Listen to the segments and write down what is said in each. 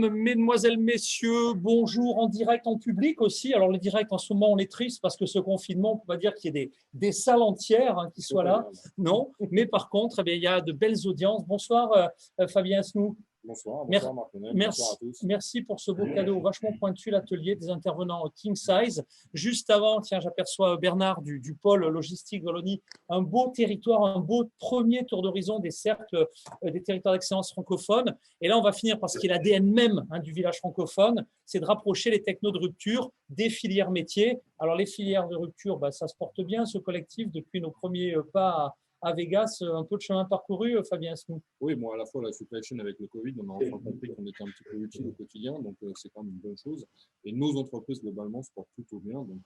Mesdames, Mesdemoiselles, Messieurs, bonjour en direct, en public aussi. Alors le direct, en ce moment, on est triste parce que ce confinement, on ne peut pas dire qu'il y ait des salles entières qui soient là. Non, mais par contre, il y a de belles audiences. Bonsoir Fabien Asnou. Bonsoir, Marc-René. Bonsoir à tous. Merci pour ce beau cadeau vachement pointu, l'atelier des intervenants King Size. Juste avant, tiens, j'aperçois Bernard du pôle logistique Wallonie, un beau territoire, un beau premier tour d'horizon des cercles des territoires d'excellence francophones. Et là, on va finir par ce qui est l'ADN même du village francophone, c'est de rapprocher les technos de rupture des filières métiers. Alors, les filières de rupture, ça se porte bien, ce collectif, depuis nos premiers pas à Vegas, un peu de chemin parcouru, Fabien Asnou. Oui, à la fois la supply chain avec le Covid, on a enfin compris qu'on était un petit peu utile au quotidien, donc c'est quand même une bonne chose. Et nos entreprises, globalement, se portent plutôt bien, donc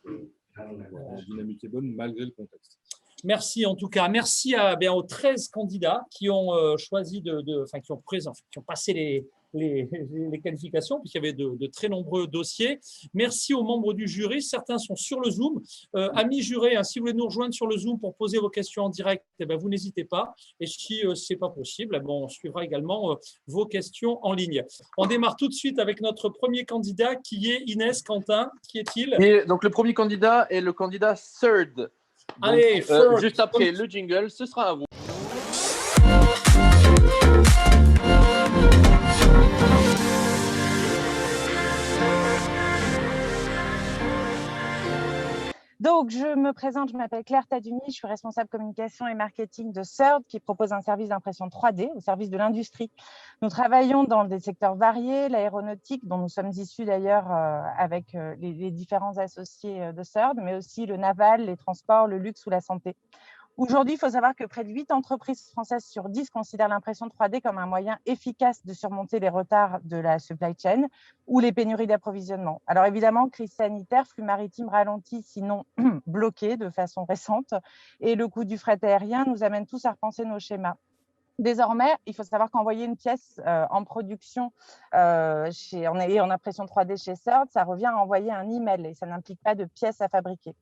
la dynamique est bonne malgré le contexte. Merci en tout cas. Merci aux 13 candidats qui ont choisi qui ont passé les qualifications, puisqu'il y avait de très nombreux dossiers. Merci aux membres du jury. Certains sont sur le Zoom. Amis jurés, si vous voulez nous rejoindre sur le Zoom pour poser vos questions en direct, vous n'hésitez pas. Et si ce n'est pas possible, on suivra également vos questions en ligne. On démarre tout de suite avec notre premier candidat qui est Inès Quentin. Qui est-il ? Et donc le premier candidat est le candidat Third. Donc, allez, juste après le jingle, ce sera à vous. Donc, je me présente, je m'appelle Claire Taduni, je suis responsable communication et marketing de Third, qui propose un service d'impression 3D au service de l'industrie. Nous travaillons dans des secteurs variés, l'aéronautique, dont nous sommes issus d'ailleurs avec les différents associés de Third, mais aussi le naval, les transports, le luxe ou la santé. Aujourd'hui, il faut savoir que près de 8 entreprises françaises sur 10 considèrent l'impression 3D comme un moyen efficace de surmonter les retards de la supply chain ou les pénuries d'approvisionnement. Alors évidemment, crise sanitaire, flux maritimes ralentis, sinon bloqués de façon récente, et le coût du fret aérien nous amène tous à repenser nos schémas. Désormais, il faut savoir qu'envoyer une pièce en production en impression 3D chez Third, ça revient à envoyer un email et ça n'implique pas de pièces à fabriquer.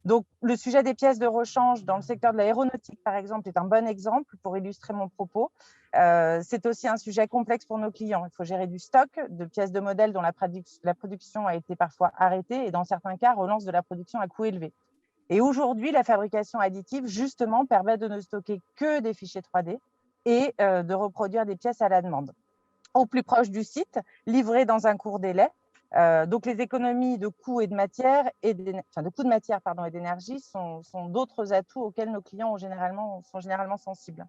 Donc, le sujet des pièces de rechange dans le secteur de l'aéronautique, par exemple, est un bon exemple pour illustrer mon propos. C'est aussi un sujet complexe pour nos clients. Il faut gérer du stock de pièces de modèles dont la production a été parfois arrêtée et dans certains cas, relance de la production à coût élevé. Et aujourd'hui, la fabrication additive, justement, permet de ne stocker que des fichiers 3D et de reproduire des pièces à la demande. Au plus proche du site, livré dans un court délai. Donc, les économies de coûts et de matière et d'énergie sont d'autres atouts auxquels nos clients sont généralement sensibles.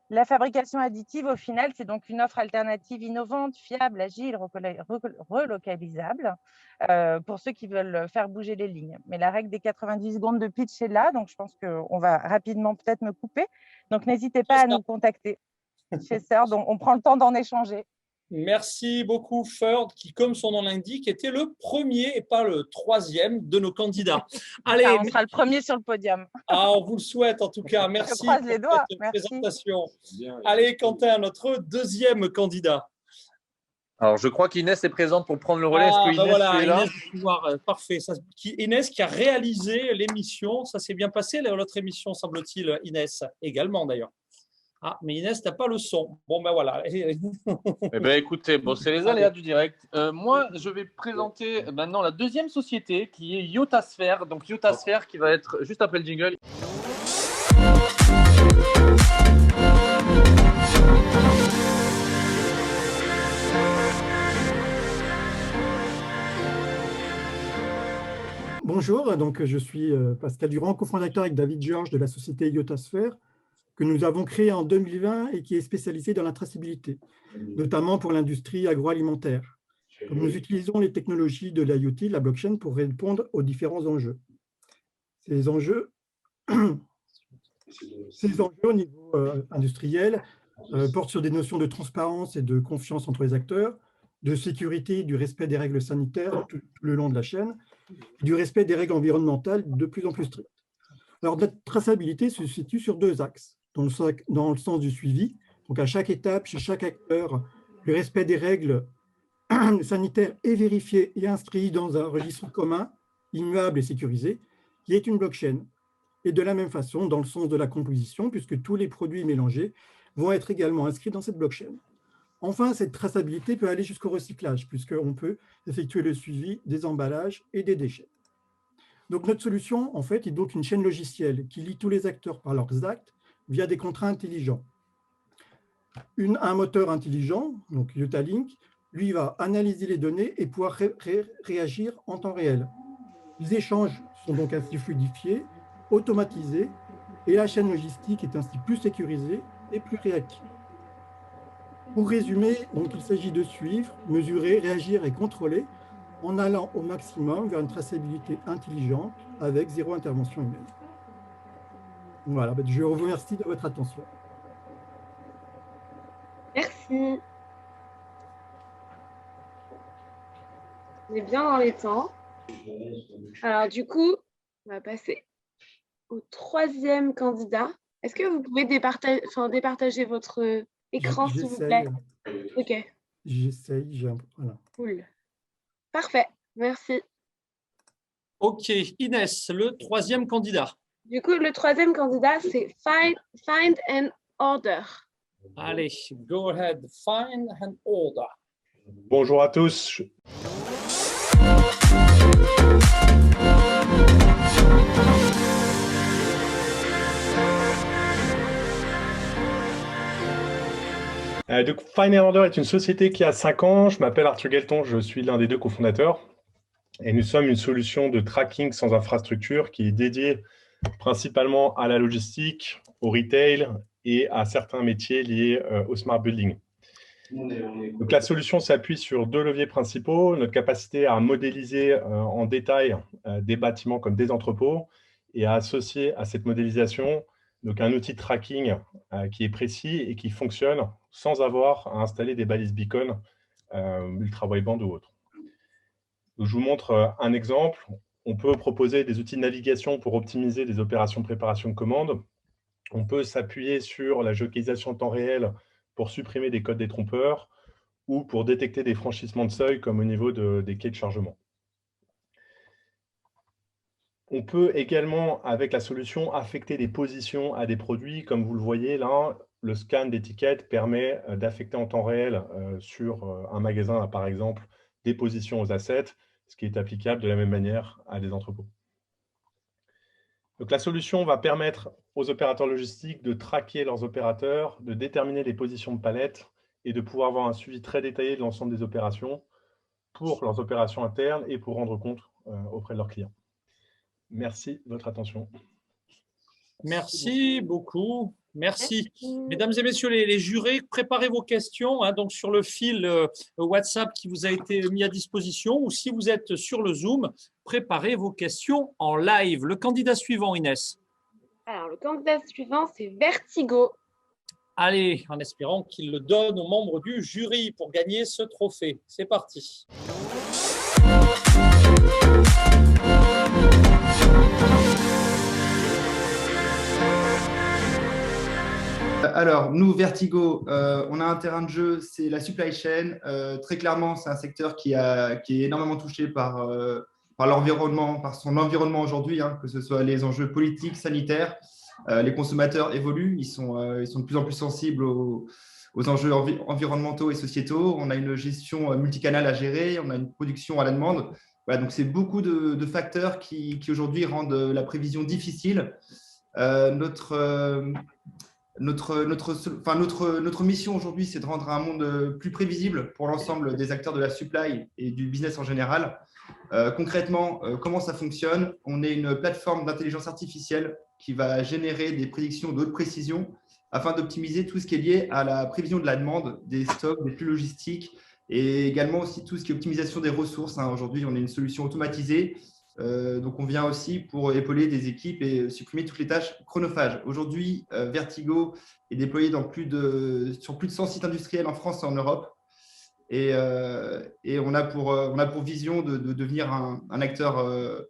La fabrication additive, au final, c'est donc une offre alternative innovante, fiable, agile, relocalisable pour ceux qui veulent faire bouger les lignes. Mais la règle des 90 secondes de pitch est là, donc je pense qu'on va rapidement peut-être me couper. Donc, n'hésitez pas à nous contacter chez Third, on prend le temps d'en échanger. Merci beaucoup, Third, qui, comme son nom l'indique, était le premier et pas le troisième de nos candidats. Allez, on sera le premier sur le podium. On vous le souhaite en tout cas. Merci Je croise les doigts. pour cette présentation. Allez, Quentin, notre deuxième candidat. Alors, je crois qu'Inès est présente pour prendre le relais. Est-ce que Inès est là ? Inès, parfait. Inès qui a réalisé l'émission. Ça s'est bien passé, l'autre émission, semble-t-il, Inès, également d'ailleurs. Mais Inès n'a pas le son. Voilà. Écoutez, c'est les aléas du direct. Moi, je vais présenter maintenant la deuxième société qui est Yotasphère. Donc, Yotasphère qui va être juste après le jingle. Bonjour, donc je suis Pascal Durand, cofondateur avec David Georges de la société Yotasphère, que nous avons créée en 2020 et qui est spécialisée dans la traçabilité, notamment pour l'industrie agroalimentaire. Comme nous utilisons les technologies de l'IoT, la blockchain, pour répondre aux différents enjeux. Ces enjeux au niveau industriel portent sur des notions de transparence et de confiance entre les acteurs, de sécurité, du respect des règles sanitaires tout le long de la chaîne, et du respect des règles environnementales de plus en plus strictes. Alors, notre traçabilité se situe sur deux axes. Dans le sens du suivi, donc à chaque étape, chez chaque acteur, le respect des règles sanitaires est vérifié et inscrit dans un registre commun, immuable et sécurisé, qui est une blockchain. Et de la même façon, dans le sens de la composition, puisque tous les produits mélangés vont être également inscrits dans cette blockchain. Enfin, cette traçabilité peut aller jusqu'au recyclage, puisqu'on peut effectuer le suivi des emballages et des déchets. Donc, notre solution, en fait, est donc une chaîne logicielle qui lie tous les acteurs par leurs actes via des contrats intelligents. Un moteur intelligent, donc Yotalink, lui va analyser les données et pouvoir réagir en temps réel. Les échanges sont donc ainsi fluidifiés, automatisés, et la chaîne logistique est ainsi plus sécurisée et plus réactive. Pour résumer, donc, il s'agit de suivre, mesurer, réagir et contrôler en allant au maximum vers une traçabilité intelligente avec zéro intervention humaine. Voilà, je vous remercie de votre attention. Merci. On est bien dans les temps. Alors du coup, on va passer au troisième candidat. Est-ce que vous pouvez départager votre écran, s'il vous plaît? Ok. J'essaye. Voilà. Cool. Parfait. Merci. Ok, Inès, le troisième candidat. Du coup, le troisième candidat, c'est Find and Order. Allez, go ahead. Find and Order. Bonjour à tous. Donc, Find and Order est une société qui a 5 ans. Je m'appelle Arthur Guelton, je suis l'un des 2 cofondateurs. Et nous sommes une solution de tracking sans infrastructure qui est dédiée principalement à la logistique, au retail et à certains métiers liés au smart building. Donc, la solution s'appuie sur 2 leviers principaux, notre capacité à modéliser en détail des bâtiments comme des entrepôts et à associer à cette modélisation donc un outil de tracking qui est précis et qui fonctionne sans avoir à installer des balises beacon ultra-wideband ou autres. Donc, je vous montre un exemple. On peut proposer des outils de navigation pour optimiser des opérations de préparation de commandes. On peut s'appuyer sur la géolocalisation en temps réel pour supprimer des codes détrompeurs ou pour détecter des franchissements de seuil comme au niveau des quais de chargement. On peut également, avec la solution, affecter des positions à des produits. Comme vous le voyez là, le scan d'étiquette permet d'affecter en temps réel sur un magasin, par exemple, des positions aux assets, ce qui est applicable de la même manière à des entrepôts. Donc, la solution va permettre aux opérateurs logistiques de traquer leurs opérateurs, de déterminer les positions de palettes et de pouvoir avoir un suivi très détaillé de l'ensemble des opérations pour leurs opérations internes et pour rendre compte auprès de leurs clients. Merci de votre attention. Merci beaucoup. Merci. Mesdames et messieurs les jurés, préparez vos questions donc sur le fil WhatsApp qui vous a été mis à disposition ou si vous êtes sur le Zoom, préparez vos questions en live. Le candidat suivant, Inès. Alors, le candidat suivant, c'est Vertigo. Allez, en espérant qu'il le donne aux membres du jury pour gagner ce trophée. C'est parti. Alors, nous, Vertigo, on a un terrain de jeu, c'est la supply chain. Très clairement, c'est un secteur qui est énormément touché par l'environnement, par son environnement aujourd'hui, que ce soit les enjeux politiques, sanitaires. Les consommateurs évoluent, ils sont de plus en plus sensibles aux enjeux environnementaux et sociétaux. On a une gestion multicanale à gérer, on a une production à la demande. Voilà, donc, c'est beaucoup de facteurs qui aujourd'hui rendent la prévision difficile. Notre mission aujourd'hui, c'est de rendre un monde plus prévisible pour l'ensemble des acteurs de la supply et du business en général. Concrètement, comment ça fonctionne? On est une plateforme d'intelligence artificielle qui va générer des prédictions de haute précision afin d'optimiser tout ce qui est lié à la prévision de la demande, des stocks, des flux logistiques et également aussi tout ce qui est optimisation des ressources. Aujourd'hui, on est une solution automatisée. Donc, on vient aussi pour épauler des équipes et supprimer toutes les tâches chronophages. Aujourd'hui, Vertigo est déployé sur plus de 100 sites industriels en France et en Europe. Et on a pour vision de devenir un acteur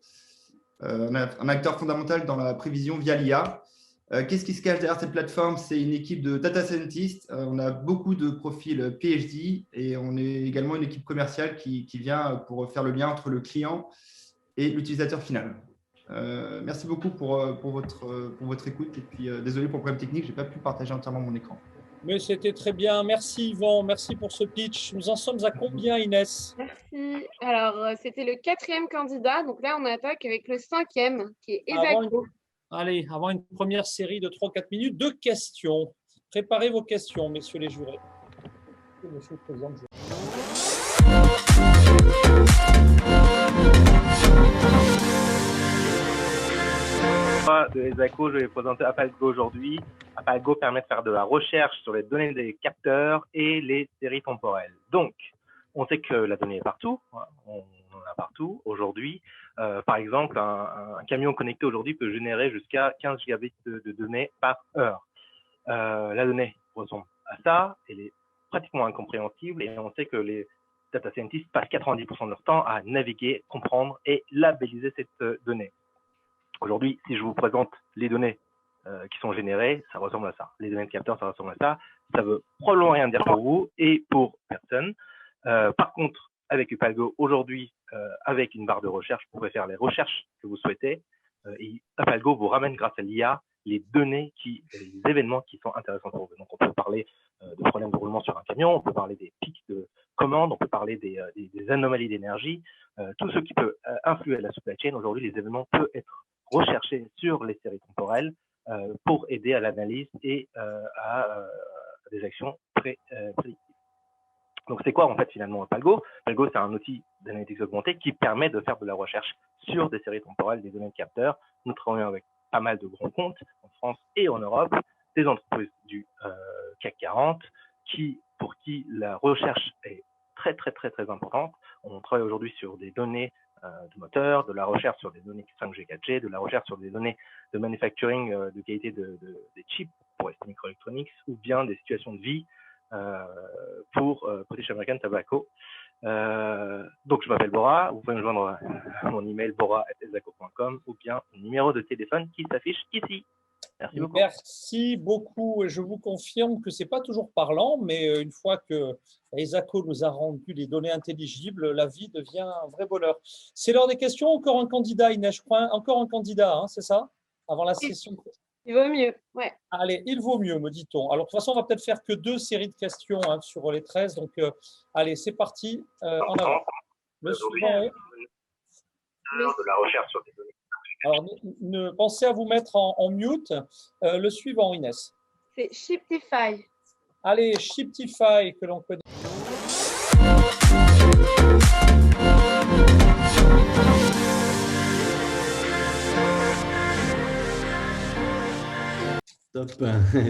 fondamental dans la prévision via l'IA. Qu'est-ce qui se cache derrière cette plateforme? C'est une équipe de data scientists. On a beaucoup de profils PhD et on est également une équipe commerciale qui vient pour faire le lien entre le client et l'utilisateur final. Merci beaucoup pour votre écoute et puis désolé pour le problème technique, je n'ai pas pu partager entièrement mon écran. Mais c'était très bien. Merci Yvan, merci pour ce pitch. Nous en sommes à combien, Inès? Merci. Alors, c'était le 4e candidat. Donc là, on attaque avec le 5e, qui est Avant Exaco. Allez, avant une première série de 3-4 minutes de questions. Préparez vos questions, messieurs les jurés. Monsieur le Président. De Exaco, je vais présenter AppalGo aujourd'hui. AppalGo permet de faire de la recherche sur les données des capteurs et les séries temporelles. Donc, on sait que la donnée est partout, on en a partout aujourd'hui. Par exemple, un camion connecté aujourd'hui peut générer jusqu'à 15 gigabits de données par heure. La donnée ressemble à ça, elle est pratiquement incompréhensible et on sait que les data scientists passent 90% de leur temps à naviguer, comprendre et labelliser cette donnée. Aujourd'hui, si je vous présente les données qui sont générées, ça ressemble à ça. Les données de capteurs, ça ressemble à ça. Ça veut probablement rien dire pour vous et pour personne. Par contre, avec AppalGo, aujourd'hui, avec une barre de recherche, vous pouvez faire les recherches que vous souhaitez. Et AppalGo vous ramène grâce à l'IA les données, les événements qui sont intéressants pour vous. Donc, on peut parler de problèmes de roulement sur un camion, on peut parler des pics de commande, on peut parler des anomalies d'énergie, tout ce qui peut influer la supply chain. Aujourd'hui, les événements peuvent être recherchés sur les séries temporelles pour aider à l'analyse et à des actions prédictives. Donc, c'est quoi en fait finalement AppalGo? AppalGo, c'est un outil d'analytics augmentée qui permet de faire de la recherche sur des séries temporelles, des données de capteurs. Nous travaillons avec pas mal de grands comptes en France et en Europe, des entreprises du CAC 40 pour qui la recherche est très importante. On travaille aujourd'hui sur des données de moteurs, de la recherche sur des données 5G, 4G, de la recherche sur des données de manufacturing de qualité des chips pour ST Microelectronics ou bien des situations de vie pour British American Tobacco. Donc, je m'appelle Bora. Vous pouvez me joindre à mon email bora@exaco.com ou bien au numéro de téléphone qui s'affiche ici. Merci beaucoup. Merci beaucoup. Je vous confirme que ce n'est pas toujours parlant, mais une fois que Exaco nous a rendu les données intelligibles, la vie devient un vrai bonheur. C'est l'heure des questions. Encore un candidat, Inès, je crois. Encore un candidat, hein, c'est ça? Avant la session. Il vaut mieux, ouais. Allez, il vaut mieux, me dit-on. Alors, de toute façon, on va peut-être faire que 2 séries de questions sur les 13. Donc, allez, c'est parti. En avant. Le suivant est… De la recherche sur des données. Alors, pensez à vous mettre en mute. Le suivant, Inès. C'est Shiptify. Allez, Shiptify, que l'on connaît. Top.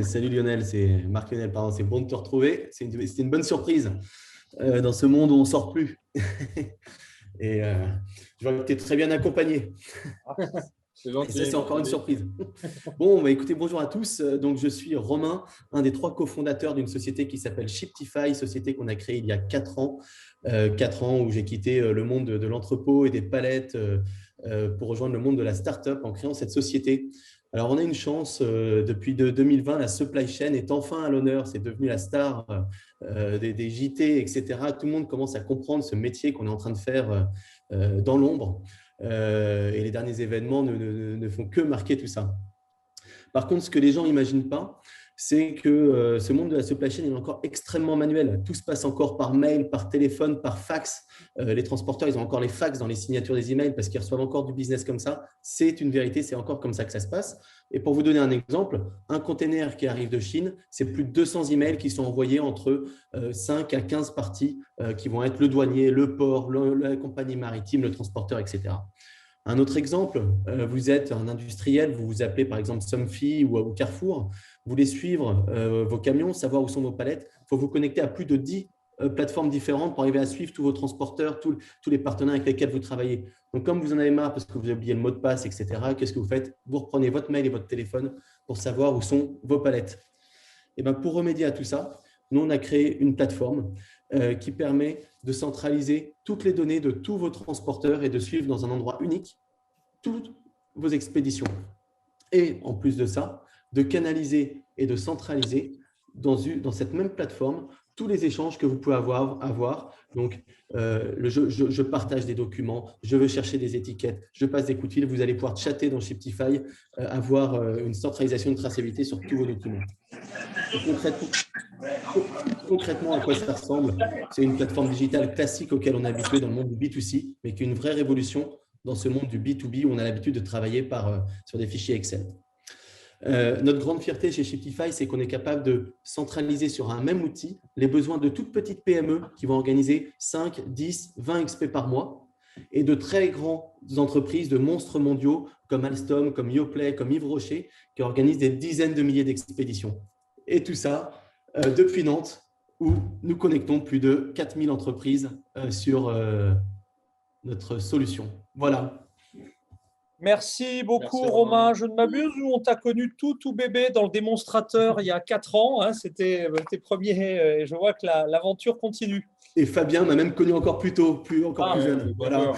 Salut Lionel, c'est Marc Lionel, pardon, c'est bon de te retrouver. C'était une bonne surprise dans ce monde où on ne sort plus. Et je vois que tu es très bien accompagné. C'est gentil. Et ça, c'est encore une surprise. Bon, bah, écoutez, bonjour à tous. Donc, je suis Romain, un des 3 cofondateurs d'une société qui s'appelle Shiptify, société qu'on a créée il y a 4 ans. 4 ans où j'ai quitté le monde de l'entrepôt et des palettes pour rejoindre le monde de la start-up en créant cette société. Alors, on a une chance, depuis 2020, la supply chain est enfin à l'honneur. C'est devenu la star des JT, etc. Tout le monde commence à comprendre ce métier qu'on est en train de faire dans l'ombre. Et les derniers événements ne font que marquer tout ça. Par contre, ce que les gens n'imaginent pas, c'est que ce monde de la supply chain est encore extrêmement manuel. Tout se passe encore par mail, par téléphone, par fax. Les transporteurs, ils ont encore les fax dans les signatures des emails parce qu'ils reçoivent encore du business comme ça. C'est une vérité, c'est encore comme ça que ça se passe. Et pour vous donner un exemple, un container qui arrive de Chine, c'est plus de 200 emails qui sont envoyés entre 5 à 15 parties qui vont être le douanier, le port, la compagnie maritime, le transporteur, etc. Un autre exemple, vous êtes un industriel, vous vous appelez par exemple Somfy ou Carrefour, vous voulez suivre vos camions, savoir où sont vos palettes, il faut vous connecter à plus de 10 plateformes différentes pour arriver à suivre tous vos transporteurs, tous les partenaires avec lesquels vous travaillez. Donc, comme vous en avez marre parce que vous avez oublié le mot de passe, etc., qu'est-ce que vous faites? Vous reprenez votre mail et votre téléphone pour savoir où sont vos palettes. Et bien, pour remédier à tout ça, nous, on a créé une plateforme qui permet de centraliser toutes les données de tous vos transporteurs et de suivre dans un endroit unique toutes vos expéditions. Et en plus de ça, de canaliser et de centraliser dans cette même plateforme tous les échanges que vous pouvez avoir. Donc, je partage des documents, je veux chercher des étiquettes, je passe des coups de fil. Vous allez pouvoir chatter dans Shiptify, avoir une centralisation de traçabilité sur tous vos documents. Concrètement, à quoi ça ressemble? C'est une plateforme digitale classique auquel on est habitué dans le monde du B2C, mais qui est une vraie révolution dans ce monde du B2B où on a l'habitude de travailler sur des fichiers Excel. Notre grande fierté chez Shiptify, c'est qu'on est capable de centraliser sur un même outil les besoins de toutes petites PME qui vont organiser 5, 10, 20 XP par mois et de très grandes entreprises de monstres mondiaux comme Alstom, comme Yoplait, comme Yves Rocher qui organisent des dizaines de milliers d'expéditions. Et tout ça depuis Nantes où nous connectons plus de 4000 entreprises sur notre solution. Voilà. Merci beaucoup, Merci, Romain. Je ne m'abuse, où on t'a connu tout bébé dans le démonstrateur il y a 4 ans. Hein, c'était tes premiers. Et je vois que l'aventure continue. Et Fabien m'a même connu encore plus tôt, encore plus jeune. Voilà.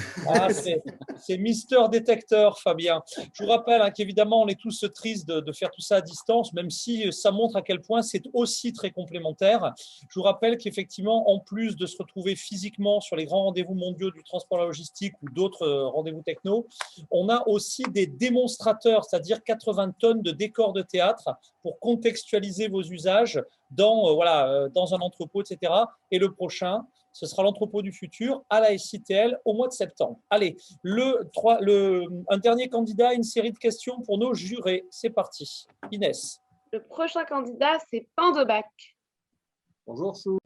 C'est Mister Détecteur, Fabien. Je vous rappelle qu'évidemment, on est tous tristes de faire tout ça à distance, même si ça montre à quel point c'est aussi très complémentaire. Je vous rappelle qu'effectivement, en plus de se retrouver physiquement sur les grands rendez-vous mondiaux du transport logistique ou d'autres rendez-vous techno, on a aussi des démonstrateurs, c'est-à-dire 80 tonnes de décors de théâtre pour contextualiser vos usages dans un entrepôt, etc. Et le prochain, ce sera l'entrepôt du futur à la SITL au mois de septembre. Allez, un dernier candidat, une série de questions pour nos jurés. C'est parti. Inès. Le prochain candidat, c'est Pandobac. Bonjour, Chou.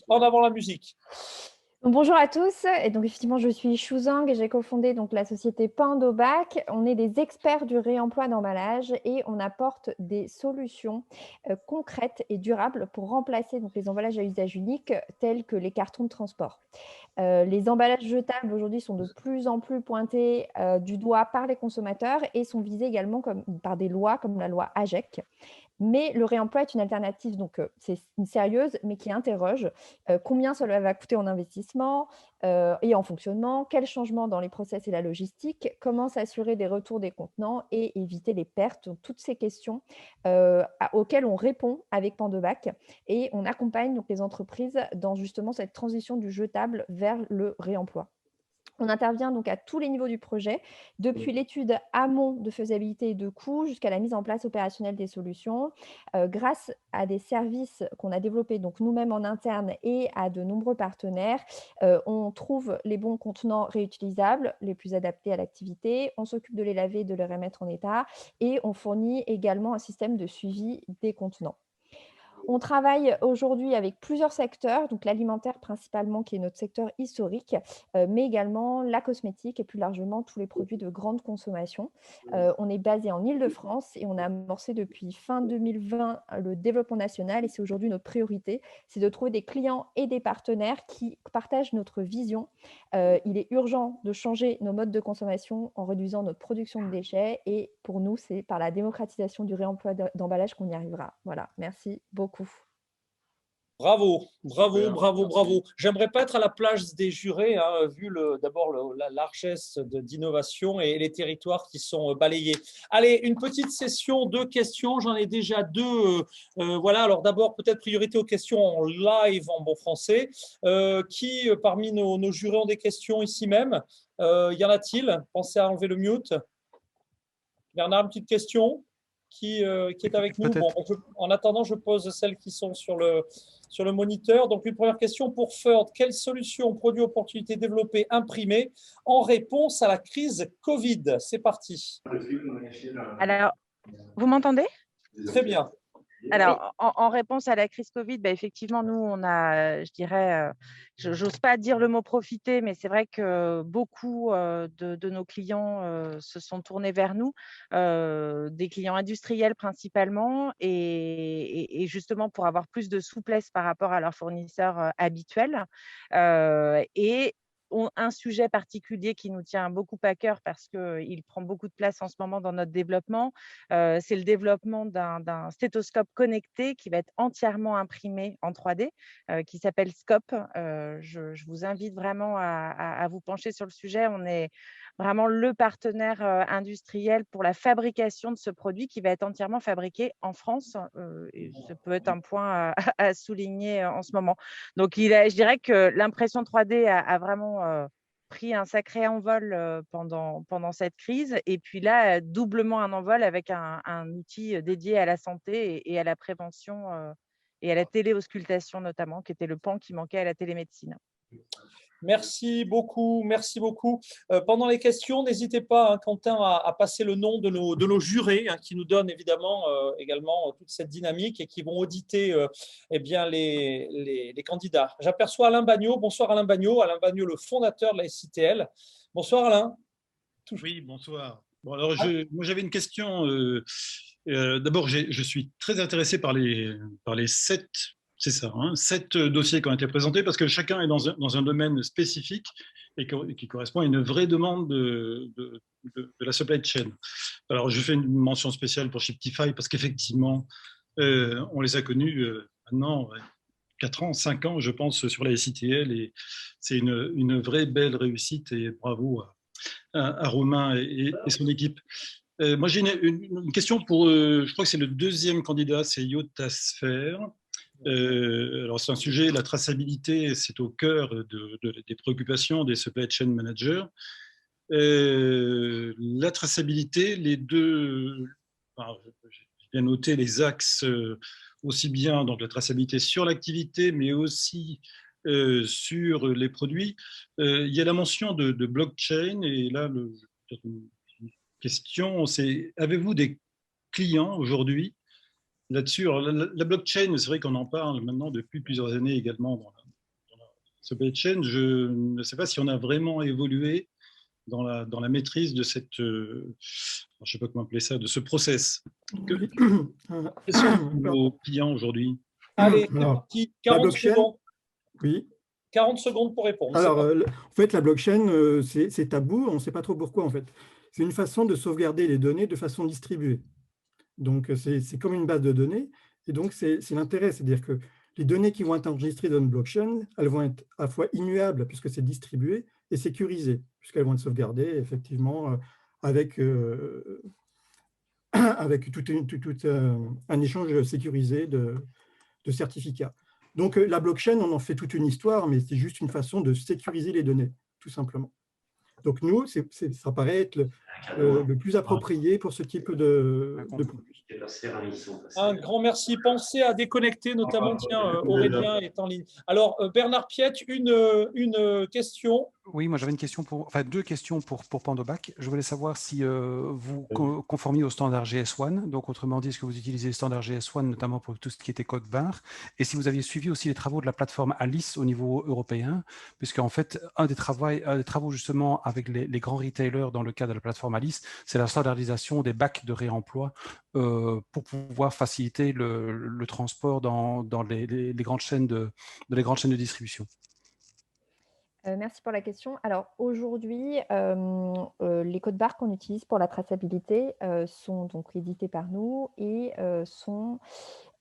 En avant la musique. Bonjour à tous, et donc effectivement je suis Xu Zhang et j'ai cofondé donc la société Pandobac. On est des experts du réemploi d'emballage et on apporte des solutions concrètes et durables pour remplacer donc les emballages à usage unique tels que les cartons de transport. Les emballages jetables aujourd'hui sont de plus en plus pointés du doigt par les consommateurs et sont visés également par des lois comme la loi AGEC. Mais le réemploi est une alternative, donc c'est sérieuse, mais qui interroge combien cela va coûter en investissement et en fonctionnement, quels changements dans les process et la logistique, comment s'assurer des retours des contenants et éviter les pertes. Donc, toutes ces questions auxquelles on répond avec Pandobac et on accompagne donc les entreprises dans justement cette transition du jetable vers le réemploi. On intervient donc à tous les niveaux du projet, depuis l'étude amont de faisabilité et de coûts jusqu'à la mise en place opérationnelle des solutions, grâce à des services qu'on a développés donc nous-mêmes en interne et à de nombreux partenaires. On trouve les bons contenants réutilisables, les plus adaptés à l'activité, on s'occupe de les laver, de les remettre en état et on fournit également un système de suivi des contenants. On travaille aujourd'hui avec plusieurs secteurs, donc l'alimentaire principalement qui est notre secteur historique, mais également la cosmétique et plus largement tous les produits de grande consommation. On est basé en Île-de-France et on a amorcé depuis fin 2020 le développement national et c'est aujourd'hui notre priorité, c'est de trouver des clients et des partenaires qui partagent notre vision. Il est urgent de changer nos modes de consommation en réduisant notre production de déchets et pour nous, c'est par la démocratisation du réemploi d'emballage qu'on y arrivera. Voilà, merci beaucoup. Bravo. J'aimerais pas être à la place des jurés, vu d'abord la largesse d'innovation et les territoires qui sont balayés. Allez, une petite session de questions. J'en ai déjà 2. Voilà. Alors d'abord, peut-être priorité aux questions en live en bon français. Qui parmi nos jurés ont des questions ici même? Y en a-t-il? Pensez à enlever le mute. Bernard, une petite question qui est avec nous. Bon, en attendant, je pose celles qui sont sur le moniteur. Donc, une première question pour Ferd. Quelle solution, produit, opportunité développée, imprimée en réponse à la crise Covid? C'est parti. Alors, vous m'entendez? Très bien. Alors, en réponse à la crise Covid, effectivement, nous, on a, je dirais, j'ose pas dire le mot profiter, mais c'est vrai que beaucoup de nos clients se sont tournés vers nous, des clients industriels principalement, et justement pour avoir plus de souplesse par rapport à leurs fournisseurs habituels. Et un sujet particulier qui nous tient beaucoup à cœur parce qu'il prend beaucoup de place en ce moment dans notre développement. C'est le développement d'un stéthoscope connecté qui va être entièrement imprimé en 3D, qui s'appelle Scope. Je vous invite vraiment à vous pencher sur le sujet. On est vraiment le partenaire industriel pour la fabrication de ce produit qui va être entièrement fabriqué en France. Et ça peut être un point à souligner en ce moment. Donc, je dirais que l'impression 3D a vraiment pris un sacré envol pendant cette crise. Et puis là, doublement un envol avec un outil dédié à la santé et à la prévention et à la téléauscultation notamment, qui était le pan qui manquait à la télémédecine. Merci beaucoup, merci beaucoup. Pendant les questions, n'hésitez pas, hein, Quentin, à passer le nom de nos jurés, hein, qui nous donnent évidemment également toute cette dynamique et qui vont auditer eh bien, les candidats. J'aperçois Alain Bagnot. Bonsoir Alain Bagnot. Alain Bagnot, le fondateur de la SITL. Bonsoir Alain. Oui, bonsoir. Bon, alors, moi j'avais une question. D'abord, je suis très intéressé par les 7. C'est ça, hein, 7 dossiers qui ont été présentés parce que chacun est dans un domaine spécifique et qui correspond à une vraie demande de la supply chain. Alors, je fais une mention spéciale pour Shiptify parce qu'effectivement, on les a connus maintenant 4 ans, 5 ans, je pense, sur la SITL et c'est une vraie belle réussite et bravo à Romain et son équipe. Moi, j'ai une question pour, je crois que c'est le deuxième candidat, c'est Yotasphère. Alors c'est un sujet, la traçabilité, c'est au cœur des préoccupations des supply chain managers. La traçabilité, les deux, j'ai bien noté les axes, aussi bien donc la traçabilité sur l'activité, mais aussi sur les produits. Il y a la mention de blockchain, et là, une question, c'est avez-vous des clients aujourd'hui là-dessus? Alors, la blockchain, c'est vrai qu'on en parle maintenant depuis plusieurs années également dans la supply chain. Je ne sais pas si on a vraiment évolué dans la maîtrise de cette, je ne sais pas comment appeler ça, de ce process. Quels sont nos clients aujourd'hui? Allez, c'est parti, 40 secondes. Oui. 40 secondes pour répondre. Alors, en fait, la blockchain, c'est tabou, on ne sait pas trop pourquoi en fait. C'est une façon de sauvegarder les données de façon distribuée. Donc, c'est comme une base de données. Et donc, c'est l'intérêt. C'est-à-dire que les données qui vont être enregistrées dans une blockchain, elles vont être à la fois immuables, puisque c'est distribué, et sécurisées, puisqu'elles vont être sauvegardées, effectivement, avec tout un échange sécurisé de certificats. Donc, la blockchain, on en fait toute une histoire, mais c'est juste une façon de sécuriser les données, tout simplement. Donc, nous, ça paraît être le plus approprié pour ce type de produit. Un grand merci. Pensez à déconnecter, notamment, tiens, Aurélien est en ligne. Alors, Bernard Piette, une question. Oui, moi j'avais une question deux questions pour Pandobac. Je voulais savoir si vous conformiez au standard GS1, donc autrement dit, est-ce que vous utilisez le standard GS1 notamment pour tout ce qui était code VAR, et si vous aviez suivi aussi les travaux de la plateforme Alice au niveau européen, puisque en fait, un des travaux justement avec les grands retailers dans le cadre de la plateforme Alice, c'est la standardisation des bacs de réemploi pour pouvoir faciliter le transport dans les grandes chaînes de distribution. Merci pour la question. Alors aujourd'hui, les codes barres qu'on utilise pour la traçabilité sont donc édités par nous et sont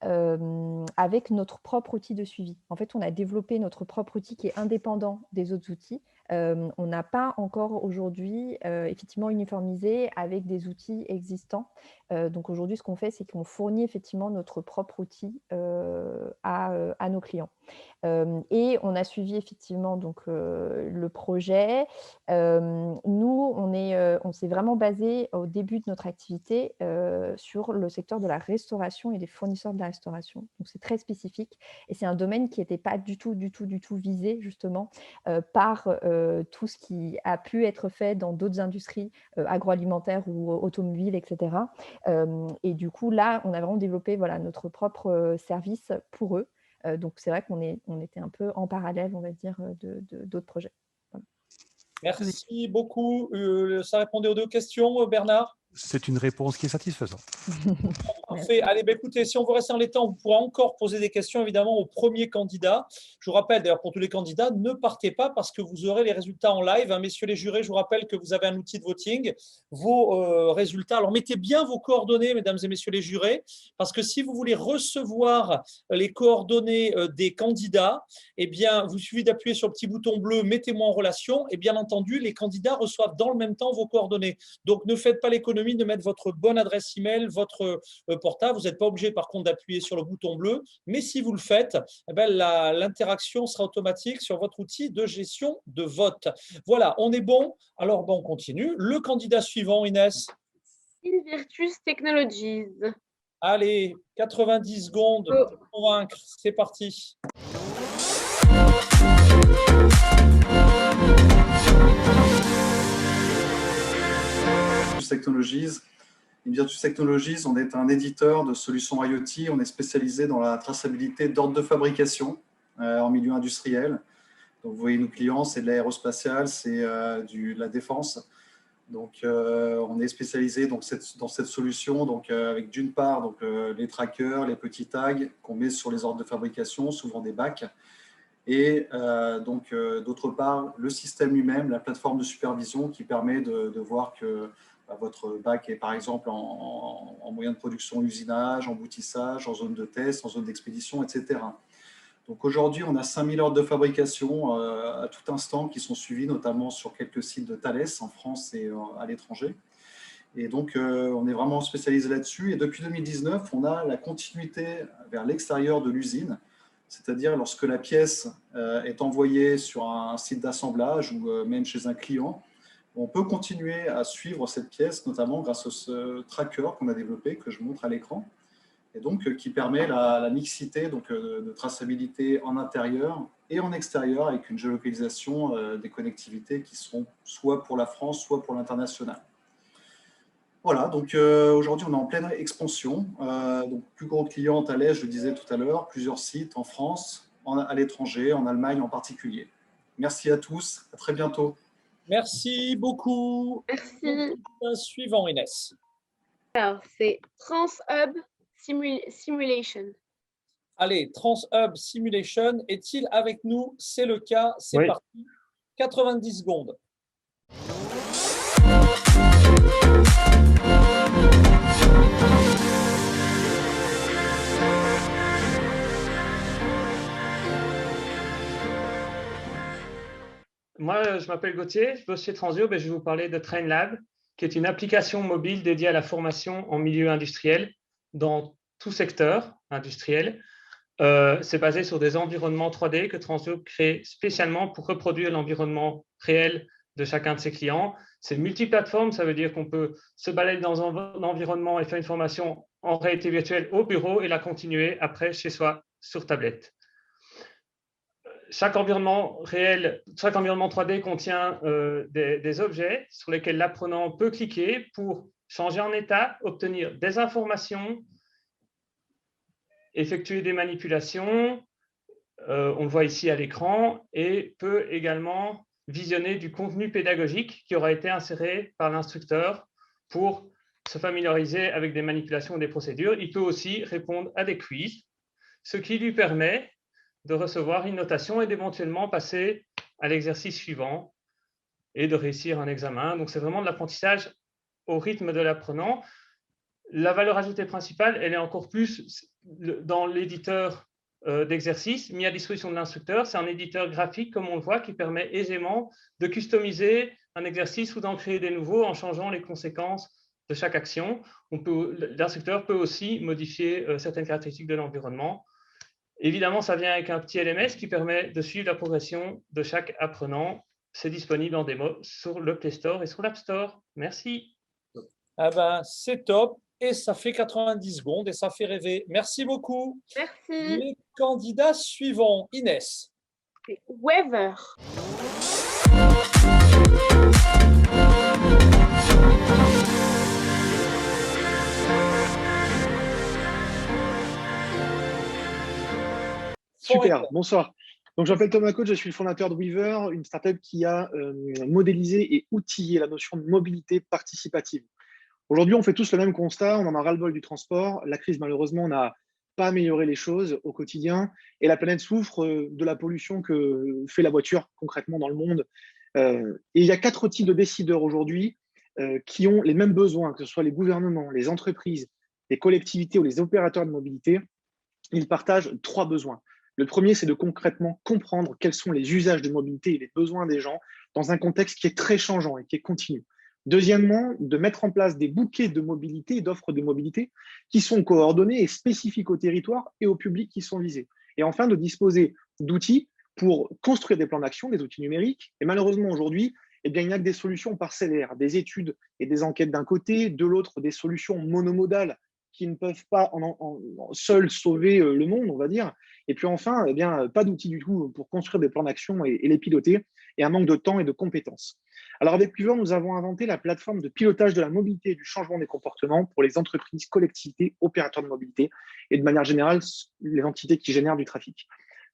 avec notre propre outil de suivi. En fait, on a développé notre propre outil qui est indépendant des autres outils. On n'a pas encore aujourd'hui effectivement uniformisé avec des outils existants. Donc aujourd'hui, ce qu'on fait, c'est qu'on fournit effectivement notre propre outil à nos clients. Et on a suivi effectivement donc, le projet. Nous, on s'est vraiment basé au début de notre activité sur le secteur de la restauration et des fournisseurs de la restauration. Donc c'est très spécifique et c'est un domaine qui n'était pas du tout visé justement par tout ce qui a pu être fait dans d'autres industries agroalimentaires ou automobiles, etc. Et du coup, là, on a vraiment développé notre propre service pour eux. Donc, c'est vrai qu'on était un peu en parallèle, on va dire, d'autres projets. Voilà. Merci beaucoup. Ça répondait aux deux questions, Bernard? c'est une réponse qui est satisfaisante. Parfait. Allez, écoutez, si on veut rester en les temps, vous pourrez encore poser des questions, évidemment, au premier candidat. Je vous rappelle, d'ailleurs, pour tous les candidats, ne partez pas parce que vous aurez les résultats en live. Hein, messieurs les jurés, je vous rappelle que vous avez un outil de voting. Vos résultats, alors mettez bien vos coordonnées, mesdames et messieurs les jurés, parce que si vous voulez recevoir les coordonnées des candidats, eh bien, vous suffit d'appuyer sur le petit bouton bleu, mettez-moi en relation, et bien entendu, les candidats reçoivent dans le même temps vos coordonnées. Donc, ne faites pas l'économie de mettre votre bonne adresse email, votre portable. Vous n'êtes pas obligé, par contre, d'appuyer sur le bouton bleu, mais si vous le faites, eh bien, l'interaction sera automatique sur votre outil de gestion de vote. Voilà, on est bon. Alors, bon, on continue. Le candidat suivant, Inès. Invirtus Technologies. Allez, 90 secondes pour convaincre. C'est parti. Technologies. Invirtus Technologies, on est un éditeur de solutions IoT. On est spécialisé dans la traçabilité d'ordre de fabrication en milieu industriel. Donc, vous voyez, nos clients, c'est de l'aérospatial, c'est de la défense. Donc, on est spécialisé donc, dans cette solution donc, avec d'une part donc, les trackers, les petits tags qu'on met sur les ordres de fabrication, souvent des bacs. Et d'autre part, le système lui-même, la plateforme de supervision qui permet de voir que votre bac est par exemple en moyen de production, usinage, emboutissage, en zone de test, en zone d'expédition, etc. Donc aujourd'hui, on a 5000 ordres de fabrication à tout instant qui sont suivis, notamment sur quelques sites de Thales en France et à l'étranger. Et donc, on est vraiment spécialisé là-dessus. Et depuis 2019, on a la continuité vers l'extérieur de l'usine, c'est-à-dire lorsque la pièce est envoyée sur un site d'assemblage ou même chez un client, on peut continuer à suivre cette pièce, notamment grâce à ce tracker qu'on a développé, que je montre à l'écran, et donc qui permet la mixité donc, de traçabilité en intérieur et en extérieur avec une géolocalisation des connectivités qui seront soit pour la France, soit pour l'international. Voilà, donc aujourd'hui, on est en pleine expansion. Donc, plus gros client, Thales, je le disais tout à l'heure, plusieurs sites en France, à l'étranger, en Allemagne en particulier. Merci à tous, à très bientôt. Merci beaucoup. Merci. Suivant, Inès. Alors, c'est TransHub Simulation. Allez, TransHub Simulation est-il avec nous? C'est le cas, c'est Oui. parti. 90 secondes. Moi, je m'appelle Gauthier, je bosse chez Transhub et je vais vous parler de TrainLab, qui est une application mobile dédiée à la formation en milieu industriel dans tout secteur industriel. C'est basé sur des environnements 3D que Transhub crée spécialement pour reproduire l'environnement réel de chacun de ses clients. C'est multiplateforme, ça veut dire qu'on peut se balader dans un environnement et faire une formation en réalité virtuelle au bureau et la continuer après chez soi sur tablette. Chaque environnement réel, chaque environnement 3D contient des objets sur lesquels l'apprenant peut cliquer pour changer en état, obtenir des informations, effectuer des manipulations, on le voit ici à l'écran, et peut également visionner du contenu pédagogique qui aura été inséré par l'instructeur pour se familiariser avec des manipulations ou des procédures. Il peut aussi répondre à des quiz, ce qui lui permet de recevoir une notation et d'éventuellement passer à l'exercice suivant et de réussir un examen. Donc, c'est vraiment de l'apprentissage au rythme de l'apprenant. La valeur ajoutée principale, elle est encore plus dans l'éditeur d'exercice mis à disposition de l'instructeur. C'est un éditeur graphique, comme on le voit, qui permet aisément de customiser un exercice ou d'en créer des nouveaux en changeant les conséquences de chaque action. L'instructeur peut aussi modifier certaines caractéristiques de l'environnement. Évidemment, ça vient avec un petit LMS qui permet de suivre la progression de chaque apprenant. C'est disponible en démo sur le Play Store et sur l'App Store. Merci. Ah ben, c'est top et ça fait 90 secondes et ça fait rêver. Merci beaucoup. Merci. Les candidats suivants, Inès. C'est Weaver. Super, bonsoir. Donc, je m'appelle Thomas Coach, je suis le fondateur de Weaver, une startup qui a modélisé et outillé la notion de mobilité participative. Aujourd'hui, on fait tous le même constat, on en a ras-le-bol du transport. La crise, malheureusement, n'a pas amélioré les choses au quotidien et la planète souffre de la pollution que fait la voiture concrètement dans le monde. Et il y a 4 types de décideurs aujourd'hui qui ont les mêmes besoins, que ce soit les gouvernements, les entreprises, les collectivités ou les opérateurs de mobilité. Ils partagent 3 besoins. Le premier, c'est de concrètement comprendre quels sont les usages de mobilité et les besoins des gens dans un contexte qui est très changeant et qui est continu. Deuxièmement, de mettre en place des bouquets de mobilité et d'offres de mobilité qui sont coordonnés et spécifiques au territoire et au public qui sont visés. Et enfin, de disposer d'outils pour construire des plans d'action, des outils numériques. Et malheureusement, aujourd'hui, il n'y a que des solutions parcellaires, des études et des enquêtes d'un côté, de l'autre, des solutions monomodales qui ne peuvent pas seules sauver le monde, on va dire. Et puis enfin, pas d'outils du tout pour construire des plans d'action et les piloter, et un manque de temps et de compétences. Alors avec Pluver, nous avons inventé la plateforme de pilotage de la mobilité et du changement des comportements pour les entreprises, collectivités, opérateurs de mobilité et de manière générale, les entités qui génèrent du trafic.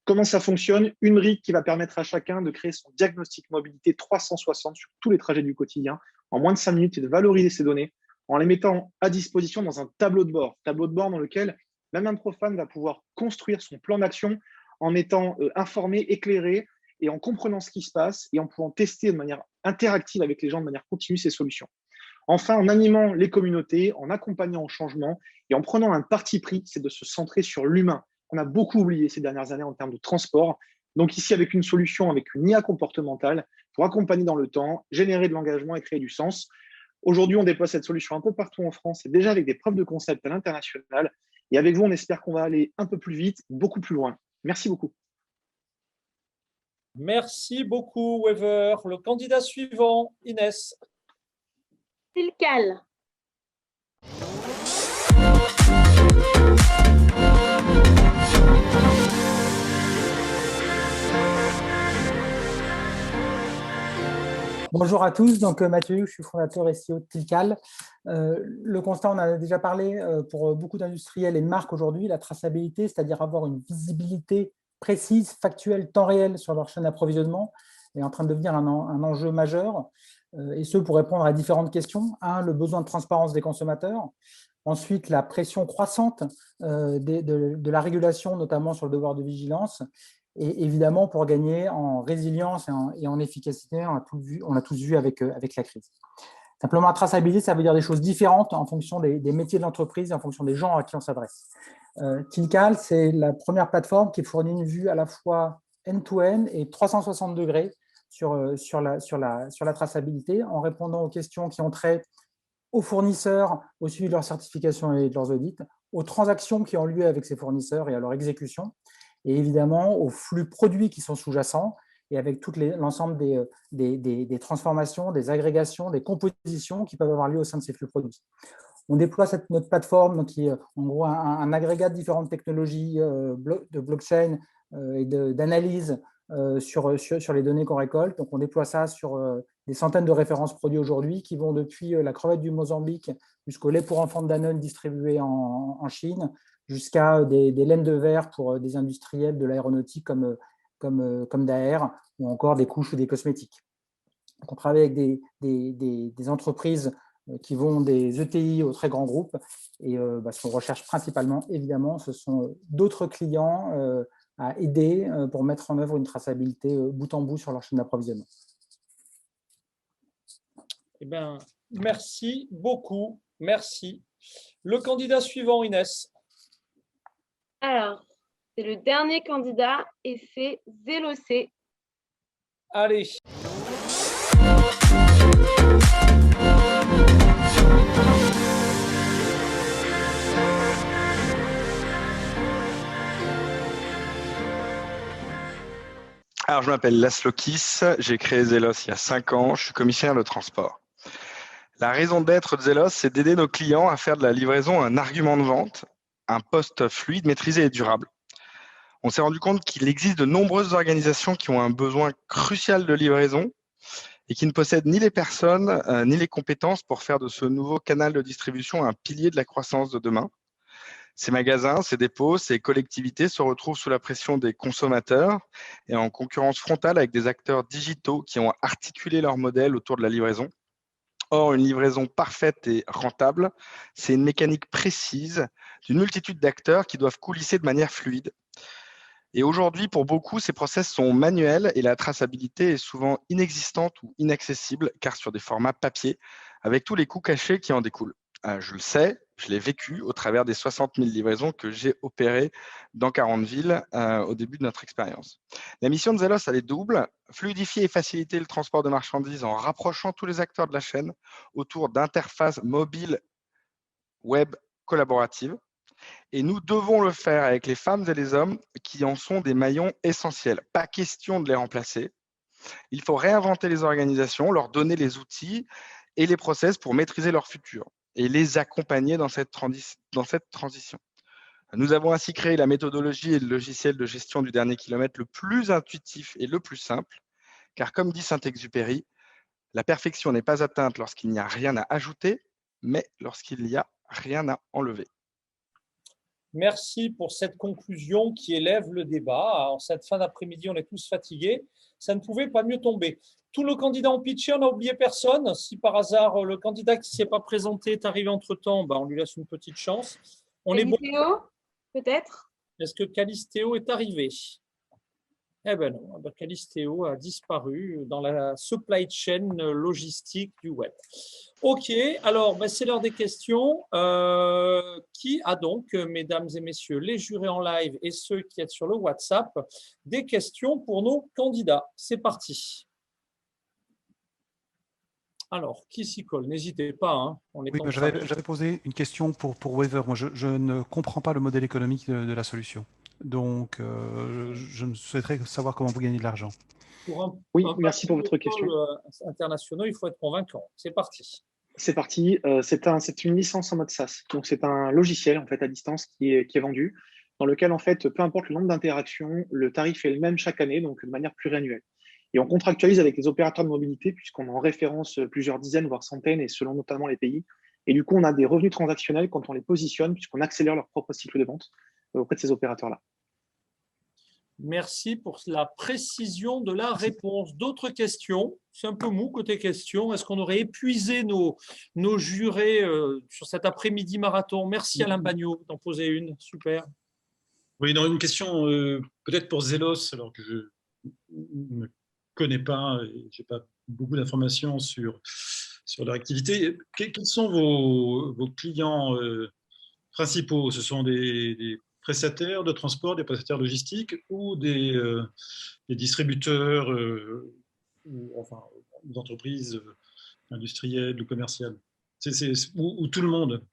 Comment ça fonctionne? Une brique qui va permettre à chacun de créer son diagnostic mobilité 360 sur tous les trajets du quotidien en moins de 5 minutes et de valoriser ces données en les mettant à disposition dans un tableau de bord dans lequel même un profane va pouvoir construire son plan d'action en étant informé, éclairé et en comprenant ce qui se passe et en pouvant tester de manière interactive avec les gens de manière continue ces solutions. Enfin, en animant les communautés, en accompagnant au changement et en prenant un parti pris, c'est de se centrer sur l'humain. On a beaucoup oublié ces dernières années en termes de transport. Donc ici, avec une solution, avec une IA comportementale pour accompagner dans le temps, générer de l'engagement et créer du sens. Aujourd'hui, on déploie cette solution un peu partout en France et déjà avec des preuves de concept à l'international. Et avec vous, on espère qu'on va aller un peu plus vite, beaucoup plus loin. Merci beaucoup. Merci beaucoup, Wever. Le candidat suivant, Inès. Tilcal. Bonjour à tous, donc Mathieu, je suis fondateur SEO de Tilcal. Le constat, on en a déjà parlé pour beaucoup d'industriels et de marques aujourd'hui, la traçabilité, c'est-à-dire avoir une visibilité précise, factuelle, temps réel sur leur chaîne d'approvisionnement, est en train de devenir un enjeu majeur, et ce pour répondre à différentes questions. Un, le besoin de transparence des consommateurs. Ensuite, la pression croissante de la régulation, notamment sur le devoir de vigilance. Et évidemment, pour gagner en résilience et en efficacité, on l'a tous vu avec la crise. Simplement, la traçabilité, ça veut dire des choses différentes en fonction des métiers de l'entreprise et en fonction des gens à qui on s'adresse. Tilcal, c'est la première plateforme qui fournit une vue à la fois end-to-end et 360 degrés sur la traçabilité en répondant aux questions qui ont trait aux fournisseurs, au suivi de leur certification et de leurs audits, aux transactions qui ont lieu avec ces fournisseurs et à leur exécution, et évidemment aux flux produits qui sont sous-jacents et avec l'ensemble des transformations, des agrégations, des compositions qui peuvent avoir lieu au sein de ces flux produits. On déploie notre plateforme donc, qui est en gros un agrégat de différentes technologies de blockchain et d'analyse sur les données qu'on récolte. Donc, on déploie ça sur des centaines de références produits aujourd'hui qui vont depuis la crevette du Mozambique jusqu'au lait pour enfants de Danone distribué en Chine, jusqu'à des laines de verre pour des industriels de l'aéronautique comme Daher, ou encore des couches ou des cosmétiques. Donc, on travaille avec des entreprises qui vont des ETI aux très grands groupes, et ce qu'on recherche principalement, évidemment, ce sont d'autres clients à aider pour mettre en œuvre une traçabilité bout en bout sur leur chaîne d'approvisionnement. Eh bien, merci beaucoup, merci. Le candidat suivant, Inès. Alors, c'est le dernier candidat et c'est Zélocé. Allez. Alors, je m'appelle Laszlo Kiss, j'ai créé Zelos il y a 5 ans, je suis commissaire de transport. La raison d'être de Zelos, c'est d'aider nos clients à faire de la livraison un argument de vente, un poste fluide, maîtrisé et durable. On s'est rendu compte qu'il existe de nombreuses organisations qui ont un besoin crucial de livraison et qui ne possèdent ni les personnes ni les compétences pour faire de ce nouveau canal de distribution un pilier de la croissance de demain. Ces magasins, ces dépôts, ces collectivités se retrouvent sous la pression des consommateurs et en concurrence frontale avec des acteurs digitaux qui ont articulé leur modèle autour de la livraison Or, une livraison parfaite et rentable, c'est une mécanique précise d'une multitude d'acteurs qui doivent coulisser de manière fluide. Et aujourd'hui, pour beaucoup, ces process sont manuels et la traçabilité est souvent inexistante ou inaccessible, car sur des formats papier, avec tous les coûts cachés qui en découlent. Je le sais, je l'ai vécu au travers des 60 000 livraisons que j'ai opérées dans 40 villes au début de notre expérience. La mission de Zelos, elle est double, fluidifier et faciliter le transport de marchandises en rapprochant tous les acteurs de la chaîne autour d'interfaces mobiles web collaboratives. Et nous devons le faire avec les femmes et les hommes qui en sont des maillons essentiels. Pas question de les remplacer. Il faut réinventer les organisations, leur donner les outils et les process pour maîtriser leur futur et les accompagner dans cette transition. Nous avons ainsi créé la méthodologie et le logiciel de gestion du dernier kilomètre le plus intuitif et le plus simple, car comme dit Saint-Exupéry, la perfection n'est pas atteinte lorsqu'il n'y a rien à ajouter, mais lorsqu'il n'y a rien à enlever. Merci pour cette conclusion qui élève le débat. En cette fin d'après-midi, on est tous fatigués. Ça ne pouvait pas mieux tomber. Tous nos candidats ont pitché, on n'a oublié personne. Si par hasard, le candidat qui ne s'est pas présenté est arrivé entre-temps, on lui laisse une petite chance. On est bon. Peut-être. Est-ce que Calistéo est arrivé? Eh bien non, Calistéo a disparu dans la supply chain logistique du web. Ok, alors c'est l'heure des questions. Qui a donc, mesdames et messieurs, les jurés en live et ceux qui êtes sur le WhatsApp, des questions pour nos candidats? C'est parti. Alors, qui s'y colle? N'hésitez pas. Hein. On est oui, j'avais posé une question pour Weaver. Moi, je ne comprends pas le modèle économique de la solution. Donc, je souhaiterais savoir comment vous gagnez de l'argent. Oui, merci pour votre question. Internationaux, il faut être convaincant. C'est parti. C'est parti. C'est une licence en mode SaaS. Donc, c'est un logiciel en fait à distance qui est vendu, dans lequel en fait, peu importe le nombre d'interactions, le tarif est le même chaque année, donc de manière pluriannuelle. Et on contractualise avec les opérateurs de mobilité puisqu'on en référence plusieurs dizaines, voire centaines, et selon notamment les pays. Et du coup, on a des revenus transactionnels quand on les positionne, puisqu'on accélère leur propre cycle de vente auprès de ces opérateurs-là. Merci pour la précision de la réponse. D'autres questions? C'est un peu mou côté questions. Est-ce qu'on aurait épuisé nos jurés sur cet après-midi marathon? Merci Alain Bagnot d'en poser une. Super. Oui, une question peut-être pour Zelos, alors que je ne connais pas, je n'ai pas beaucoup d'informations sur leur activité. Quels sont vos clients principaux? Ce sont des prestataires de transport, des prestataires logistiques ou des distributeurs, enfin, des entreprises industrielles ou commerciales? Ou tout le monde?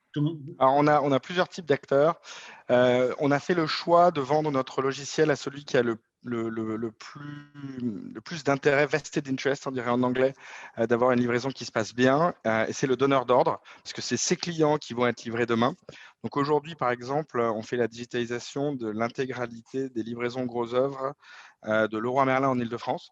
Alors, on a plusieurs types d'acteurs. On a fait le choix de vendre notre logiciel à celui qui a le plus d'intérêt, vested interest, on dirait en anglais, d'avoir une livraison qui se passe bien. Et c'est le donneur d'ordre, parce que c'est ses clients qui vont être livrés demain. Donc aujourd'hui, par exemple, on fait la digitalisation de l'intégralité des livraisons gros œuvres de Leroy Merlin en Île-de-France.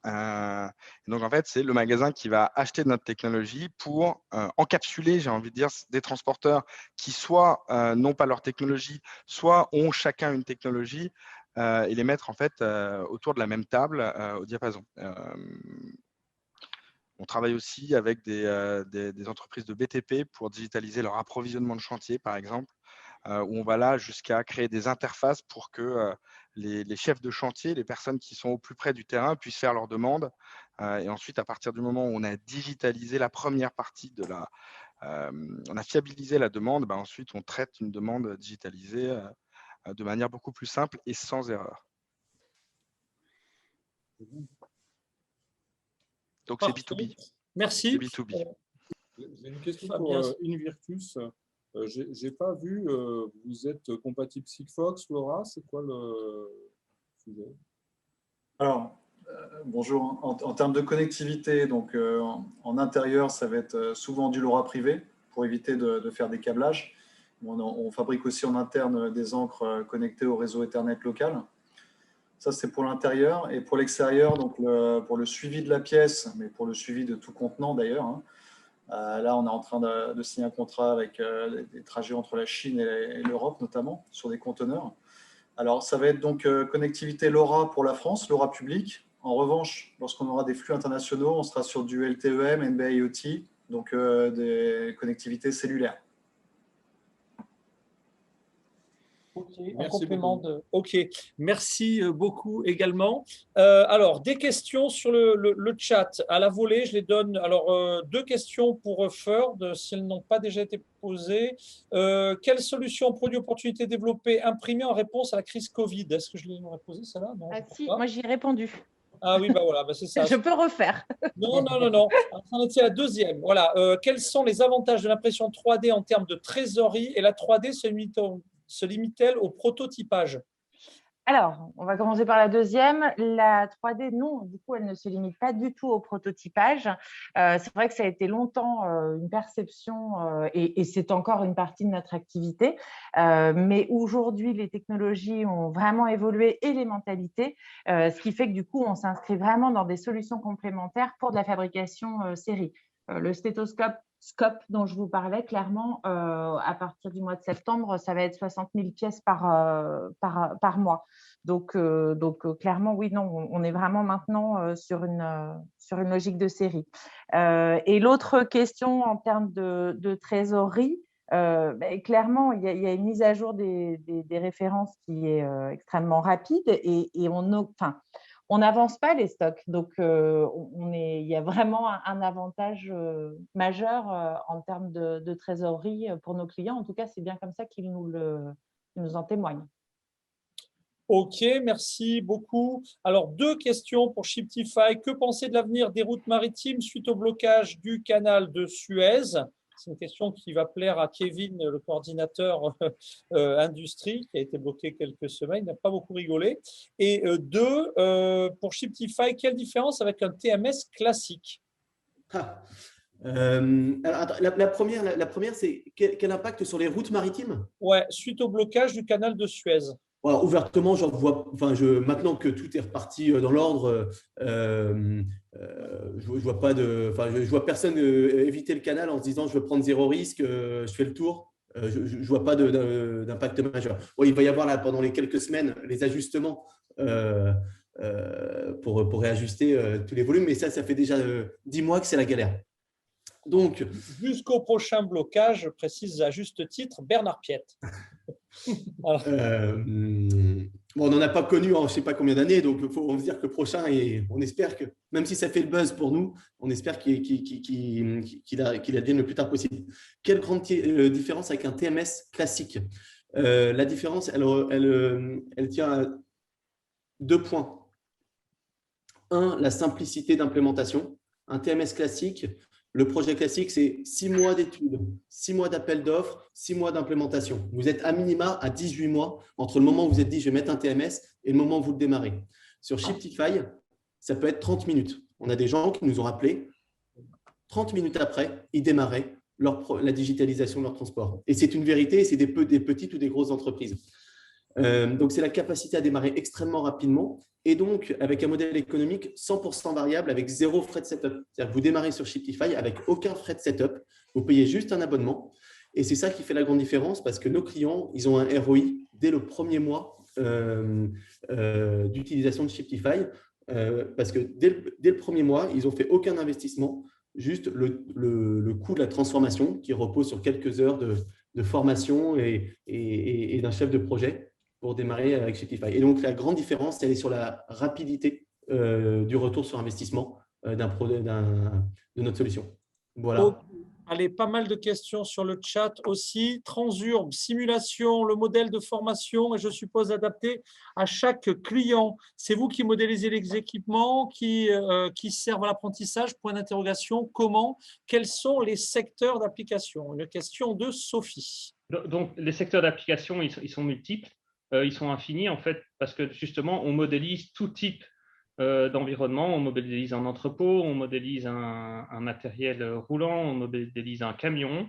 Donc en fait, c'est le magasin qui va acheter notre technologie pour encapsuler, j'ai envie de dire, des transporteurs qui soit n'ont pas leur technologie, soit ont chacun une technologie et les mettre en fait autour de la même table au diapason. On travaille aussi avec des entreprises de BTP pour digitaliser leur approvisionnement de chantier, par exemple, où on va là jusqu'à créer des interfaces pour que les chefs de chantier, les personnes qui sont au plus près du terrain, puissent faire leurs demandes. Et ensuite, à partir du moment où on a digitalisé la première partie de on a fiabilisé la demande, ensuite on traite une demande digitalisée de manière beaucoup plus simple et sans erreur. Donc c'est B2B. Merci. C'est B2B. J'ai une question pour Invirtus. Je n'ai pas vu, vous êtes compatible Sigfox, Laura, c'est quoi le sujet? Alors, bonjour. En termes de connectivité, donc en intérieur, ça va être souvent du LoRa privé pour éviter de faire des câblages. On fabrique aussi en interne des encres connectées au réseau Ethernet local. Ça, c'est pour l'intérieur. Et pour l'extérieur, donc pour le suivi de la pièce, mais pour le suivi de tout contenant d'ailleurs, hein, là, on est en train de signer un contrat avec des trajets entre la Chine et l'Europe, notamment, sur des conteneurs. Alors, ça va être donc connectivité LoRa pour la France, LoRa public, En revanche, lorsqu'on aura des flux internationaux, on sera sur du LTEM, NBA IoT, donc des connectivités cellulaires. Ok, Merci un complément beaucoup. Ok, merci beaucoup également. Alors, des questions sur le chat. À la volée, je les donne. Alors, deux questions pour Ferd, si elles n'ont pas déjà été posées. Quelle solution, produit, opportunité développée, imprimée en réponse à la crise Covid? Est-ce que je l'aurais posée, celle-là? Non, Ah je crois si, pas. moi j'y ai répondu. Ah oui, bah voilà, bah c'est ça. Je peux refaire. Non, non, non, non. Alors, c'en était la deuxième. Voilà. Quels sont les avantages de l'impression 3D en termes de trésorerie, et la 3D se limite-t-elle au prototypage? Alors, on va commencer par la deuxième. La 3D, non, du coup, elle ne se limite pas du tout au prototypage. C'est vrai que ça a été longtemps une perception et c'est encore une partie de notre activité. Mais aujourd'hui, les technologies ont vraiment évolué et les mentalités, ce qui fait que du coup, on s'inscrit vraiment dans des solutions complémentaires pour de la fabrication série. Le stéthoscope dont je vous parlais, clairement, à partir du mois de septembre, ça va être 60 000 pièces par mois. Donc, clairement, oui, non, on est vraiment maintenant sur une logique de série. Et l'autre question en termes de trésorerie, clairement, il y a une mise à jour des références qui est extrêmement rapide et on n'avance pas les stocks. Donc, il y a vraiment un avantage majeur en termes de trésorerie pour nos clients. En tout cas, c'est bien comme ça qu'ils nous en témoignent. Ok, merci beaucoup. Alors, deux questions pour Shiptify. Que penser de l'avenir des routes maritimes suite au blocage du canal de Suez? C'est une question qui va plaire à Kevin, le coordinateur industrie, qui a été bloqué quelques semaines. Il n'a pas beaucoup rigolé. Et deux, pour Shiptify, quelle différence avec un TMS classique? Alors, attends, la première c'est quel impact sur les routes maritimes? Ouais, suite au blocage du canal de Suez. Voilà, ouvertement, maintenant que tout est reparti dans l'ordre, je vois personne éviter le canal en se disant je veux prendre zéro risque, je fais le tour. Je ne vois pas d'impact majeur. Bon, il va y avoir là, pendant les quelques semaines les ajustements pour réajuster tous les volumes, mais ça fait déjà 10 mois que c'est la galère. Donc, jusqu'au prochain blocage, je précise à juste titre, Bernard Piette. Bon, on n'en a pas connu en je ne sais pas combien d'années, donc il faut se dire que le prochain, et on espère que, même si ça fait le buzz pour nous, on espère qu'il advienne le plus tard possible. Quelle grande différence avec un TMS classique? La différence, elle tient à 2 points. Un, la simplicité d'implémentation. Un TMS classique, le projet classique, c'est 6 mois d'études, 6 mois d'appel d'offres, 6 mois d'implémentation. Vous êtes à minima à 18 mois entre le moment où vous êtes dit « je vais mettre un TMS » et le moment où vous le démarrez. Sur Shiptify, ça peut être 30 minutes. On a des gens qui nous ont appelés, 30 minutes après, ils démarraient la digitalisation de leur transport. Et c'est une vérité, c'est des petites ou des grosses entreprises. Donc, c'est la capacité à démarrer extrêmement rapidement et donc avec un modèle économique 100% variable avec 0 frais de setup. C'est-à-dire que vous démarrez sur Shiptify avec aucun frais de setup, vous payez juste un abonnement et c'est ça qui fait la grande différence parce que nos clients, ils ont un ROI dès le premier mois d'utilisation de Shiptify parce que dès le premier mois, ils n'ont fait aucun investissement, juste le coût de la transformation qui repose sur quelques heures de formation et d'un chef de projet pour démarrer avec Shiptify. Et donc, la grande différence, elle est sur la rapidité du retour sur investissement de notre solution. Voilà. Oh, allez, pas mal de questions sur le chat aussi. Transurb, simulation, le modèle de formation, et je suppose adapté à chaque client. C'est vous qui modélisez les équipements qui servent à l'apprentissage? Point d'interrogation. Comment? Quels sont les secteurs d'application? Une question de Sophie. Donc, les secteurs d'application, ils sont multiples. Ils sont infinis, en fait, parce que justement, on modélise tout type d'environnement. On modélise un entrepôt, on modélise un matériel roulant, on modélise un camion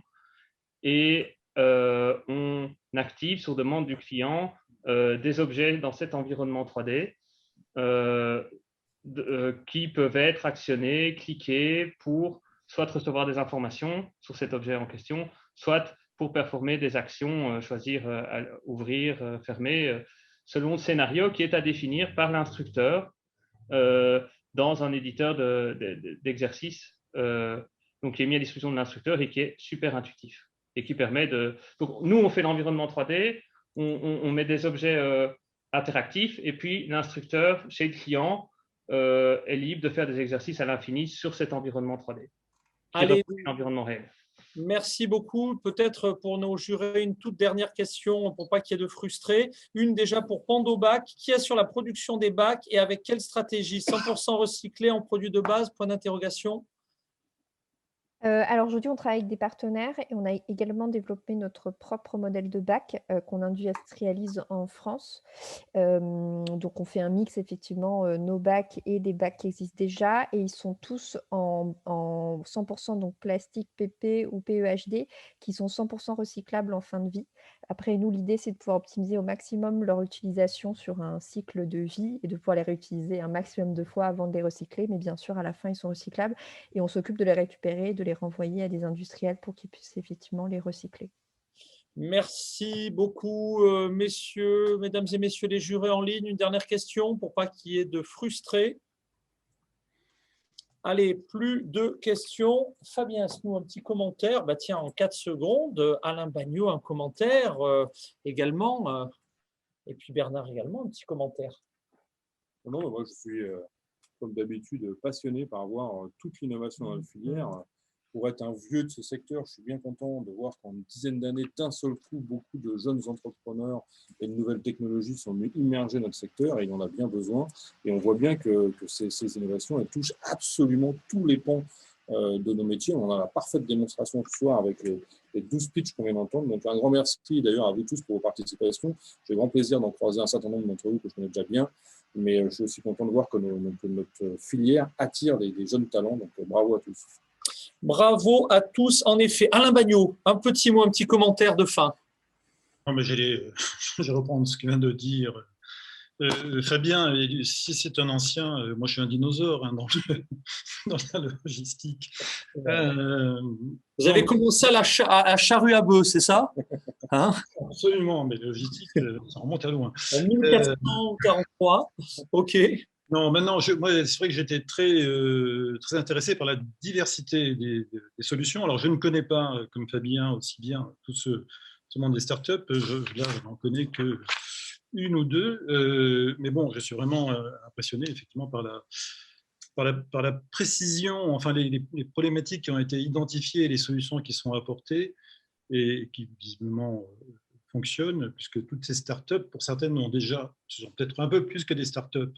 et on active sur demande du client des objets dans cet environnement 3D qui peuvent être actionnés, cliqués pour soit recevoir des informations sur cet objet en question, soit pour performer des actions, choisir ouvrir, fermer, selon le scénario qui est à définir par l'instructeur dans un éditeur d'exercice donc qui est mis à disposition de l'instructeur et qui est super intuitif et qui permet de… Donc, nous, on fait l'environnement 3D, on met des objets interactifs et puis l'instructeur, chez le client, est libre de faire des exercices à l'infini sur cet environnement 3D. Allez, l'environnement réel. Merci beaucoup. Peut-être pour nos jurés, une toute dernière question pour pas qu'il y ait de frustrés. Une déjà pour Pandobac. Qui assure la production des bacs et avec quelle stratégie? 100% recyclé en produits de base? Point d'interrogation. Alors aujourd'hui, on travaille avec des partenaires et on a également développé notre propre modèle de bac qu'on industrialise en France. Donc on fait un mix effectivement nos bacs et des bacs qui existent déjà et ils sont tous en 100% donc plastique PP ou PEHD qui sont 100% recyclables en fin de vie. Après nous, l'idée c'est de pouvoir optimiser au maximum leur utilisation sur un cycle de vie et de pouvoir les réutiliser un maximum de fois avant de les recycler. Mais bien sûr, à la fin, ils sont recyclables et on s'occupe de les récupérer, de les renvoyer à des industriels pour qu'ils puissent effectivement les recycler. Merci beaucoup, mesdames et messieurs les jurés en ligne. Une dernière question pour pas qu'il y ait de frustrés. Allez, plus de questions. Fabien Asnou, un petit commentaire. Bah, tiens, en 4 secondes. Alain Bagnot, un commentaire également. Et puis Bernard également, un petit commentaire. Non, moi, je suis, comme d'habitude, passionné par voir toute l'innovation dans la filière. Pour être un vieux de ce secteur, je suis bien content de voir qu'en une dizaine d'années, d'un seul coup, beaucoup de jeunes entrepreneurs et de nouvelles technologies sont venus immerger notre secteur et il en a bien besoin. Et on voit bien que ces innovations, elles touchent absolument tous les pans de nos métiers. On a la parfaite démonstration ce soir avec les 12 pitchs qu'on vient d'entendre. Donc, un grand merci d'ailleurs à vous tous pour vos participations. J'ai grand plaisir d'en croiser un certain nombre d'entre vous que je connais déjà bien. Mais je suis aussi content de voir que notre filière attire des jeunes talents. Donc, bravo à tous. Bravo à tous. En effet, Alain Bagnot, un petit mot, un petit commentaire de fin. Non, mais je vais reprendre ce que vient de dire Fabien. Si c'est un ancien, moi je suis un dinosaure hein, dans la logistique. Vous avez commencé à la charrue à bœuf, c'est ça hein? Absolument, mais la logistique, ça remonte à loin. En 1443, ok. Non, maintenant, moi, c'est vrai que j'étais très intéressé par la diversité des solutions. Alors, je ne connais pas, comme Fabien, aussi bien tout ce monde des startups. Là, je n'en connais que une ou deux. Mais bon, je suis vraiment impressionné, effectivement, par la précision, enfin, les problématiques qui ont été identifiées, les solutions qui sont apportées et qui, visiblement, fonctionnent, puisque toutes ces startups, pour certaines, ce sont peut-être un peu plus que des startups,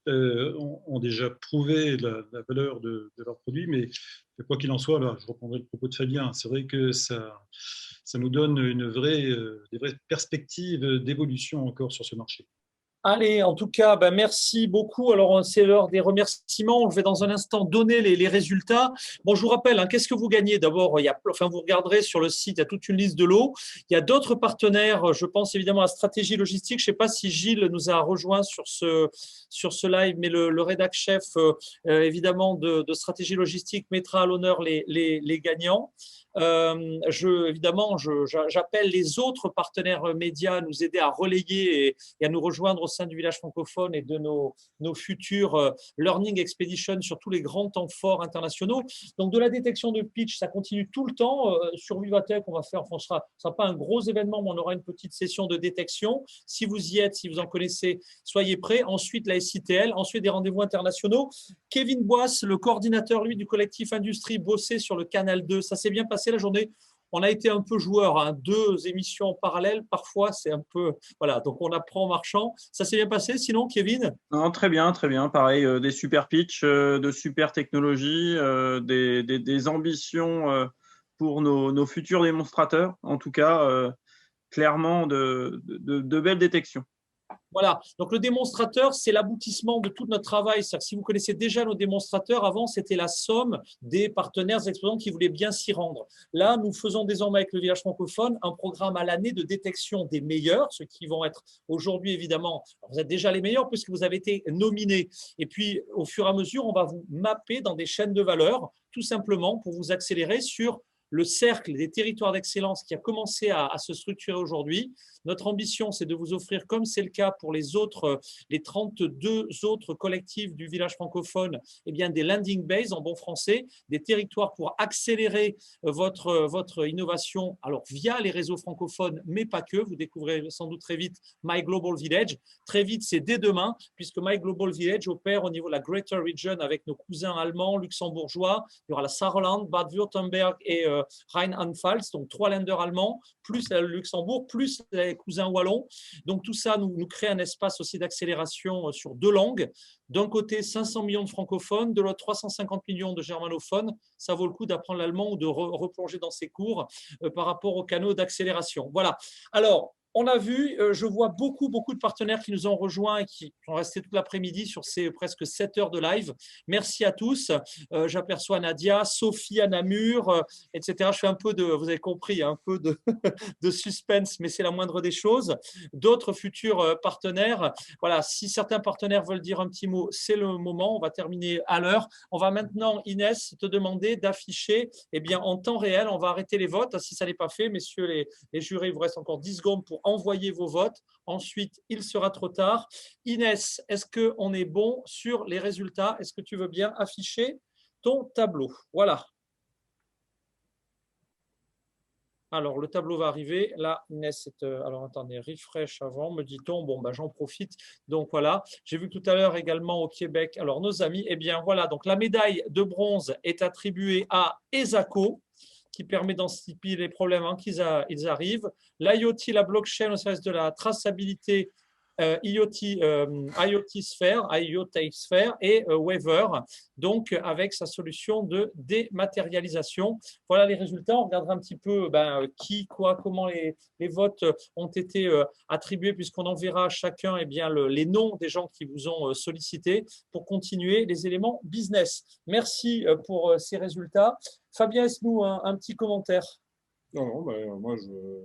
ont déjà prouvé la valeur de leurs produits, mais quoi qu'il en soit, là, je reprendrai le propos de Fabien, c'est vrai que ça nous donne des vraies perspectives d'évolution encore sur ce marché. Allez, en tout cas, merci beaucoup. Alors, c'est l'heure des remerciements. Je vais dans un instant donner les résultats. Bon, je vous rappelle, qu'est-ce que vous gagnez? D'abord, vous regarderez sur le site, il y a toute une liste de lots. Il y a d'autres partenaires. Je pense évidemment à Stratégie Logistique. Je ne sais pas si Gilles nous a rejoint sur ce live, mais le rédac chef, évidemment, de Stratégie Logistique mettra à l'honneur les gagnants. Évidemment, j'appelle les autres partenaires médias à nous aider à relayer et à nous rejoindre au sein du village francophone et de nos futurs Learning Expedition sur tous les grands temps forts internationaux. Donc, de la détection de pitch, ça continue tout le temps. Sur Vivatech, on va faire, ce ne sera pas un gros événement, mais on aura une petite session de détection. Si vous y êtes, si vous en connaissez, soyez prêts. Ensuite, la SITL, ensuite des rendez-vous internationaux. Kevin Boisse, le coordinateur, lui, du collectif Industrie, bossait sur le Canal 2. Ça s'est bien passé la journée. On a été un peu joueurs, 2 émissions en parallèle. Parfois, c'est un peu… Voilà, donc on apprend en marchant. Ça s'est bien passé, sinon, Kevin? Non, très bien, très bien. Pareil, des super pitchs, de super technologies, des ambitions pour nos futurs démonstrateurs. En tout cas, clairement, de belles détections. Voilà, donc le démonstrateur, c'est l'aboutissement de tout notre travail. C'est-à-dire que si vous connaissez déjà nos démonstrateurs, avant, c'était la somme des partenaires exposants qui voulaient bien s'y rendre. Là, nous faisons désormais avec le village francophone un programme à l'année de détection des meilleurs, ceux qui vont être aujourd'hui, évidemment, vous êtes déjà les meilleurs puisque vous avez été nominés. Et puis, au fur et à mesure, on va vous mapper dans des chaînes de valeur, tout simplement pour vous accélérer sur le cercle des territoires d'excellence qui a commencé à se structurer aujourd'hui. Notre ambition, c'est de vous offrir, comme c'est le cas pour les 32 autres collectifs du village francophone, eh bien, des landing bases en bon français, des territoires pour accélérer votre innovation, alors via les réseaux francophones, mais pas que. Vous découvrez sans doute très vite My Global Village. Très vite, c'est dès demain, puisque My Global Village opère au niveau de la Greater Region avec nos cousins allemands, luxembourgeois. Il y aura la Saarland, Bade-Württemberg et Rheinland-Pfalz, donc 3 länders allemands, plus le Luxembourg, plus les cousins wallons. Donc tout ça nous crée un espace aussi d'accélération sur 2 langues. D'un côté, 500 millions de francophones, de l'autre, 350 millions de germanophones. Ça vaut le coup d'apprendre l'allemand ou de replonger dans ses cours par rapport aux canaux d'accélération. Voilà. Alors, on a vu, je vois beaucoup de partenaires qui nous ont rejoints et qui sont restés toute l'après-midi sur ces presque 7 heures de live. Merci à tous. J'aperçois Nadia, Sophie à Namur, etc. Je fais un peu vous avez compris, un peu de suspense, mais c'est la moindre des choses. D'autres futurs partenaires. Voilà, si certains partenaires veulent dire un petit mot, c'est le moment. On va terminer à l'heure. On va maintenant, Inès, te demander d'afficher en temps réel. On va arrêter les votes. Si ça n'est pas fait, messieurs les jurés, il vous reste encore 10 secondes pour envoyer vos votes. Ensuite, il sera trop tard. Inès, est-ce qu'on est bon sur les résultats? Est-ce que tu veux bien afficher ton tableau? Voilà. Alors, le tableau va arriver. Là, Inès, alors attendez, refresh avant, me dit-on. Bon, j'en profite. Donc, voilà. J'ai vu tout à l'heure également au Québec. Alors, nos amis, voilà. Donc, la médaille de bronze est attribuée à ESACO, qui permet d'anticiper les problèmes qu'ils arrivent. L'IoT, la blockchain au service de la traçabilité, IoT Sphere et Weaver, donc avec sa solution de dématérialisation. Voilà les résultats. On regardera un petit peu qui, quoi, comment les votes ont été attribués, puisqu'on enverra à chacun les noms des gens qui vous ont sollicité pour continuer les éléments business. Merci pour ces résultats. Fabien, laisse-nous un petit commentaire. Non, moi,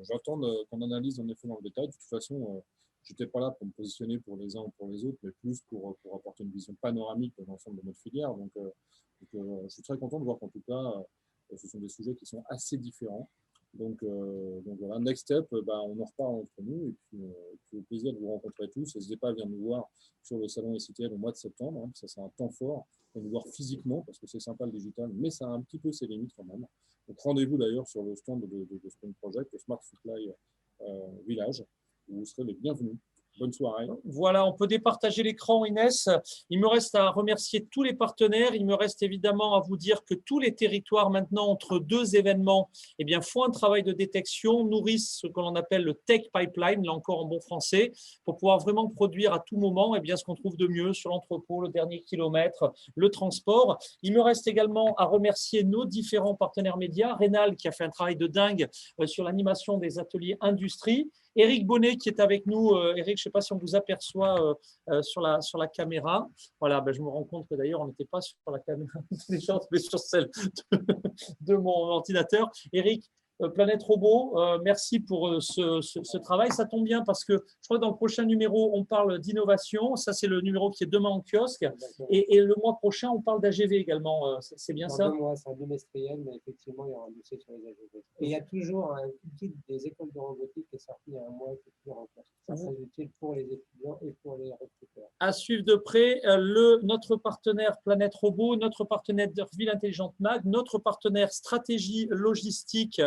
j'attends qu'on analyse en effet dans le détail. De toute façon, je n'étais pas là pour me positionner pour les uns ou pour les autres, mais plus pour apporter une vision panoramique de l'ensemble de notre filière. Donc, je suis très content de voir qu'en tout cas, ce sont des sujets qui sont assez différents. Donc voilà, next step, on en reparle entre nous et puis au plaisir de vous rencontrer tous. N'hésitez pas à venir nous voir sur le salon SITL au mois de septembre. Ça, c'est un temps fort pour nous voir physiquement parce que c'est sympa le digital, mais ça a un petit peu ses limites quand même. Donc rendez-vous d'ailleurs sur le stand de Spring Project, le Smart Supply Village, où vous serez les bienvenus. Bonne soirée. Voilà, on peut départager l'écran, Inès. Il me reste à remercier tous les partenaires. Il me reste évidemment à vous dire que tous les territoires maintenant, entre 2 événements, font un travail de détection, nourrissent ce que l'on appelle le Tech Pipeline, là encore en bon français, pour pouvoir vraiment produire à tout moment ce qu'on trouve de mieux sur l'entrepôt, le dernier kilomètre, le transport. Il me reste également à remercier nos différents partenaires médias. Rénal qui a fait un travail de dingue sur l'animation des ateliers industrie. Éric Bonnet qui est avec nous. Éric, je ne sais pas si on vous aperçoit sur la caméra. Voilà, je me rends compte que d'ailleurs, on n'était pas sur la caméra intelligente, mais sur celle de mon ordinateur. Éric, Planète Robot, merci pour ce travail. Ça tombe bien parce que je crois que dans le prochain numéro, on parle d'innovation. Ça, c'est le numéro qui est demain en kiosque. Et le mois prochain, on parle d'AGV également. C'est bien ça? C'est un bimestriel, mais effectivement, il y aura un dossier sur les AGV. Et il y a toujours un outil des écoles de robotique qui est sorti il y a un mois et qui est toujours en place. C'est très utile pour les étudiants et pour les recruteurs. À suivre de près, notre partenaire Planète Robot, notre partenaire Ville Intelligente Mag, notre partenaire Stratégie Logistique,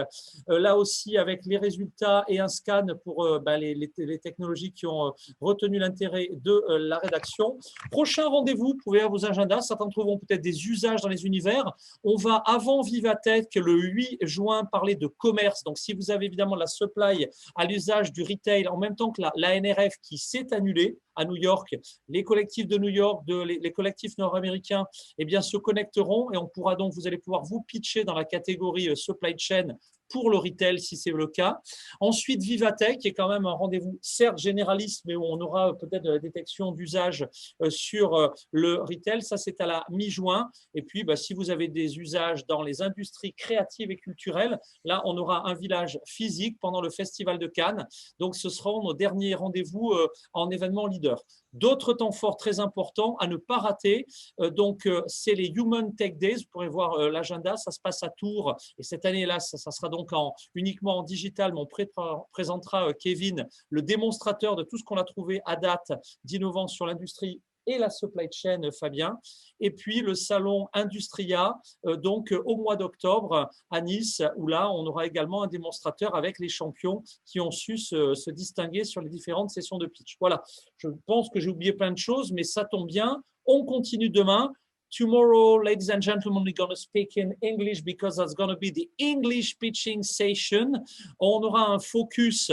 là aussi avec les résultats et un scan pour les technologies qui ont retenu l'intérêt de la rédaction. Prochain rendez-vous, vous pouvez avoir vos agendas, certains trouveront peut-être des usages dans les univers. On va avant Vivatech le 8 juin parler de commerce. Donc si vous avez évidemment la supply à l'usage du retail en même temps que la NRF qui s'est annulée à New York, les collectifs de New York, les collectifs nord-américains se connecteront et on pourra donc, vous allez pouvoir vous pitcher dans la catégorie supply chain pour le retail si c'est le cas. Ensuite, Vivatech, qui est quand même un rendez-vous certes généraliste, mais où on aura peut-être de la détection d'usage sur le retail. Ça, c'est à la mi-juin. Et puis, si vous avez des usages dans les industries créatives et culturelles, là, on aura un village physique pendant le Festival de Cannes. Donc, ce seront nos derniers rendez-vous en événement leader. D'autres temps forts très importants à ne pas rater. C'est les Human Tech Days. Vous pourrez voir l'agenda. Ça se passe à Tours. Et cette année-là, ça sera donc uniquement en digital. Mais on présentera Kevin, le démonstrateur de tout ce qu'on a trouvé à date d'innovant sur l'industrie et la supply chain, Fabien. Et puis le salon Industria, au mois d'octobre à Nice, où là, on aura également un démonstrateur avec les champions qui ont su se distinguer sur les différentes sessions de pitch. Voilà, je pense que j'ai oublié plein de choses, mais ça tombe bien. On continue demain. Tomorrow, ladies and gentlemen, we're going to speak in English because that's going to be the English pitching session. On aura un focus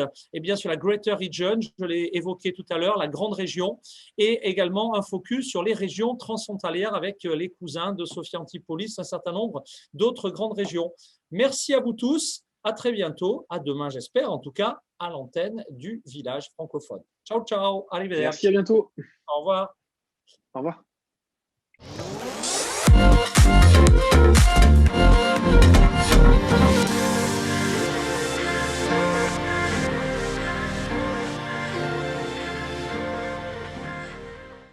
sur la Greater Region, je l'ai évoqué tout à l'heure, la grande région, et également un focus sur les régions transfrontalières avec les cousins de Sophia Antipolis, un certain nombre d'autres grandes régions. Merci à vous tous, à très bientôt, à demain j'espère, en tout cas à l'antenne du village francophone. Ciao, ciao, arrivederci. Merci, à bientôt. Au revoir. Au revoir.